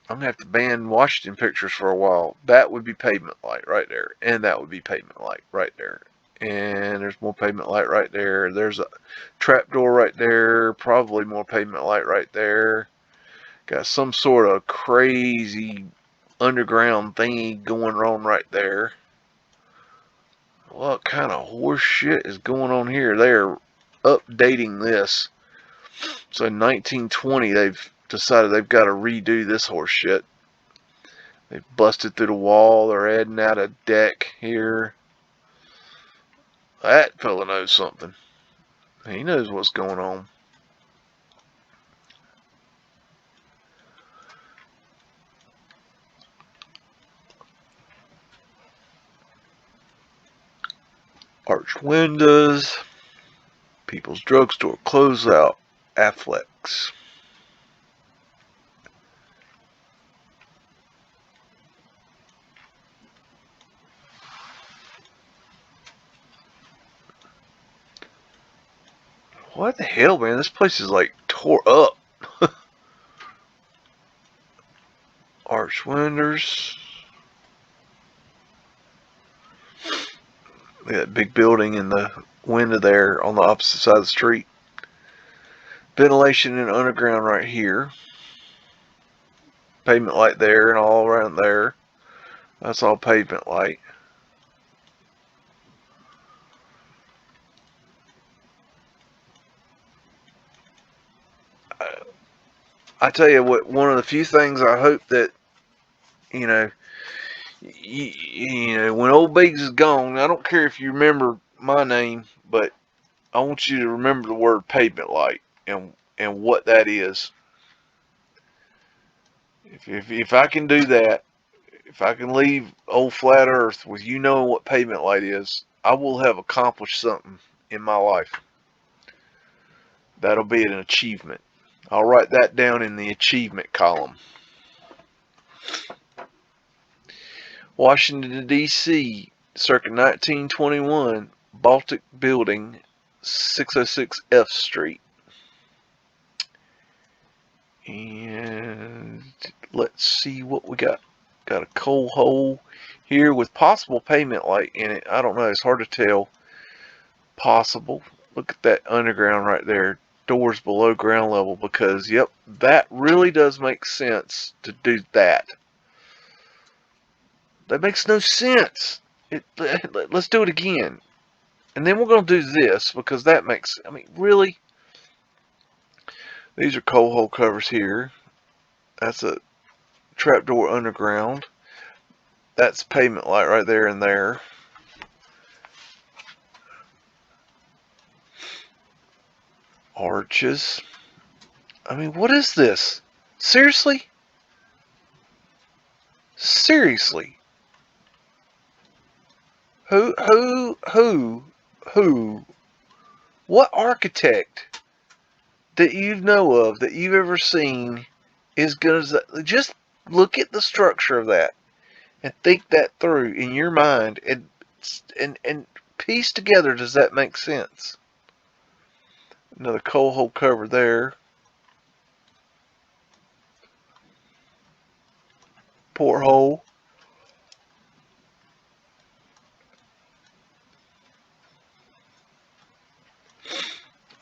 I'm going to have to ban Washington pictures for a while. That would be pavement light right there. And that would be pavement light right there. And there's more pavement light right there. There's a trapdoor right there. Probably more pavement light right there. Got some sort of crazy underground thingy going on right there. What kind of horse shit is going on here? They're updating this. So in 1920, they've decided they've got to redo this horse shit. They've busted through the wall. They're adding out a deck here. That fella knows something. He knows what's going on. Arched windows. People's Drugstore. Closeout. Affleck's. What the hell, man? This place is like tore up. Arched windows. Look at that big building in the window there on the opposite side of the street. Ventilation and underground right here. Pavement light there and all around there. That's all pavement light. I tell you what, one of the few things I hope that, you know, when old Biggs is gone, I don't care if you remember my name, but I want you to remember the word pavement light and what that is. If I can do that, if I can leave old flat earth with you knowing what pavement light is, I will have accomplished something in my life. That'll be an achievement. I'll write that down in the achievement column. Washington, D.C., circa 1921, Baltic Building, 606 F Street. And let's see what we got. Got a coal hole here with possible pavement light in it. I don't know. It's hard to tell. Possible. Look at that underground right there. Doors below ground level, because, yep, that really does make sense to do that. That makes no sense. Let's do it again. And then we're going to do this, because that makes, I mean, really? These are coal hole covers here. That's a trapdoor underground. That's pavement light right there and there. Arches. I mean, what is this? Seriously? Seriously? Who? What architect that you know of, that you've ever seen, is gonna just look at the structure of that and think that through in your mind and piece together. Does that make sense? Another coal hole cover there. Porthole.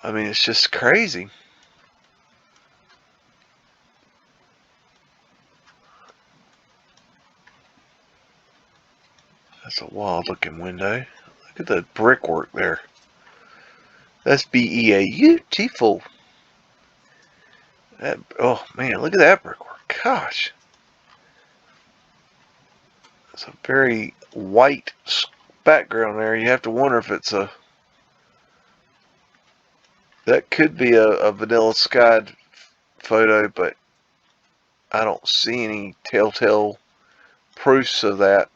I mean, it's just crazy. That's a wild looking window. Look at the brickwork there. That's beautiful. Oh man, look at that brickwork. Gosh. It's a very white background there. You have to wonder if it's a... That could be a vanilla skied photo, but I don't see any telltale proofs of that.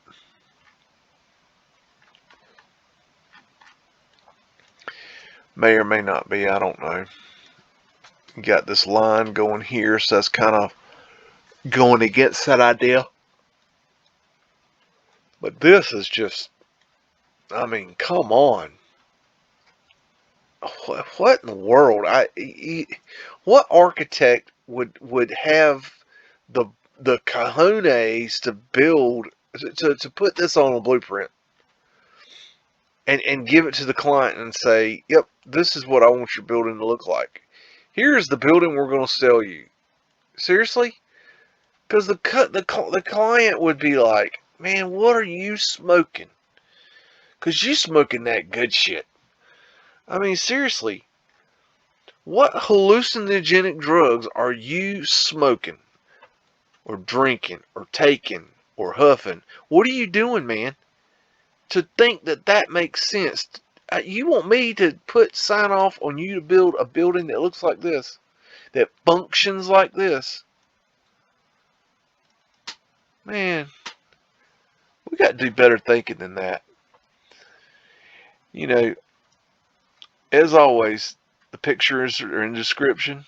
May or may not be, I don't know. You got this line going here, so that's kind of going against that idea. But this is just, I mean, come on. What in the world? What architect would have the cojones to build, to put this on a blueprint and give it to the client and say, yep, this is what I want your building to look like. Here's the building we're going to sell you. Seriously? Because the client would be like, man, what are you smoking? Because you smoking that good shit. I mean, seriously, what hallucinogenic drugs are you smoking or drinking or taking or huffing? What are you doing, man, to think that that makes sense? You want me to sign off on you to build a building that looks like this, that functions like this? Man, we got to do better thinking than that. You know, as always, the pictures are in the description,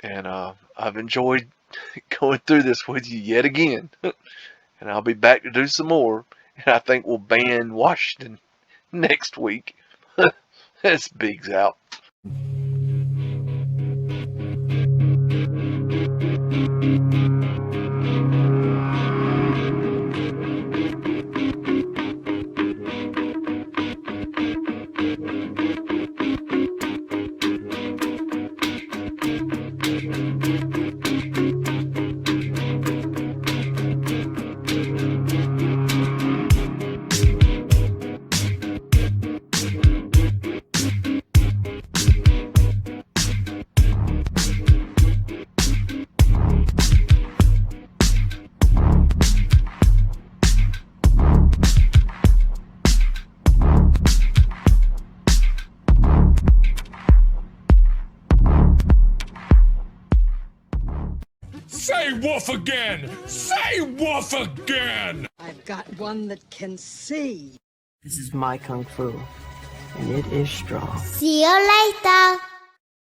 and I've enjoyed going through this with you yet again. And I'll be back to do some more, and I think we'll ban Washington next week. That's Biggs out. Say woof again! Say woof again! I've got one that can see. This is my kung fu, and it is strong. See you later.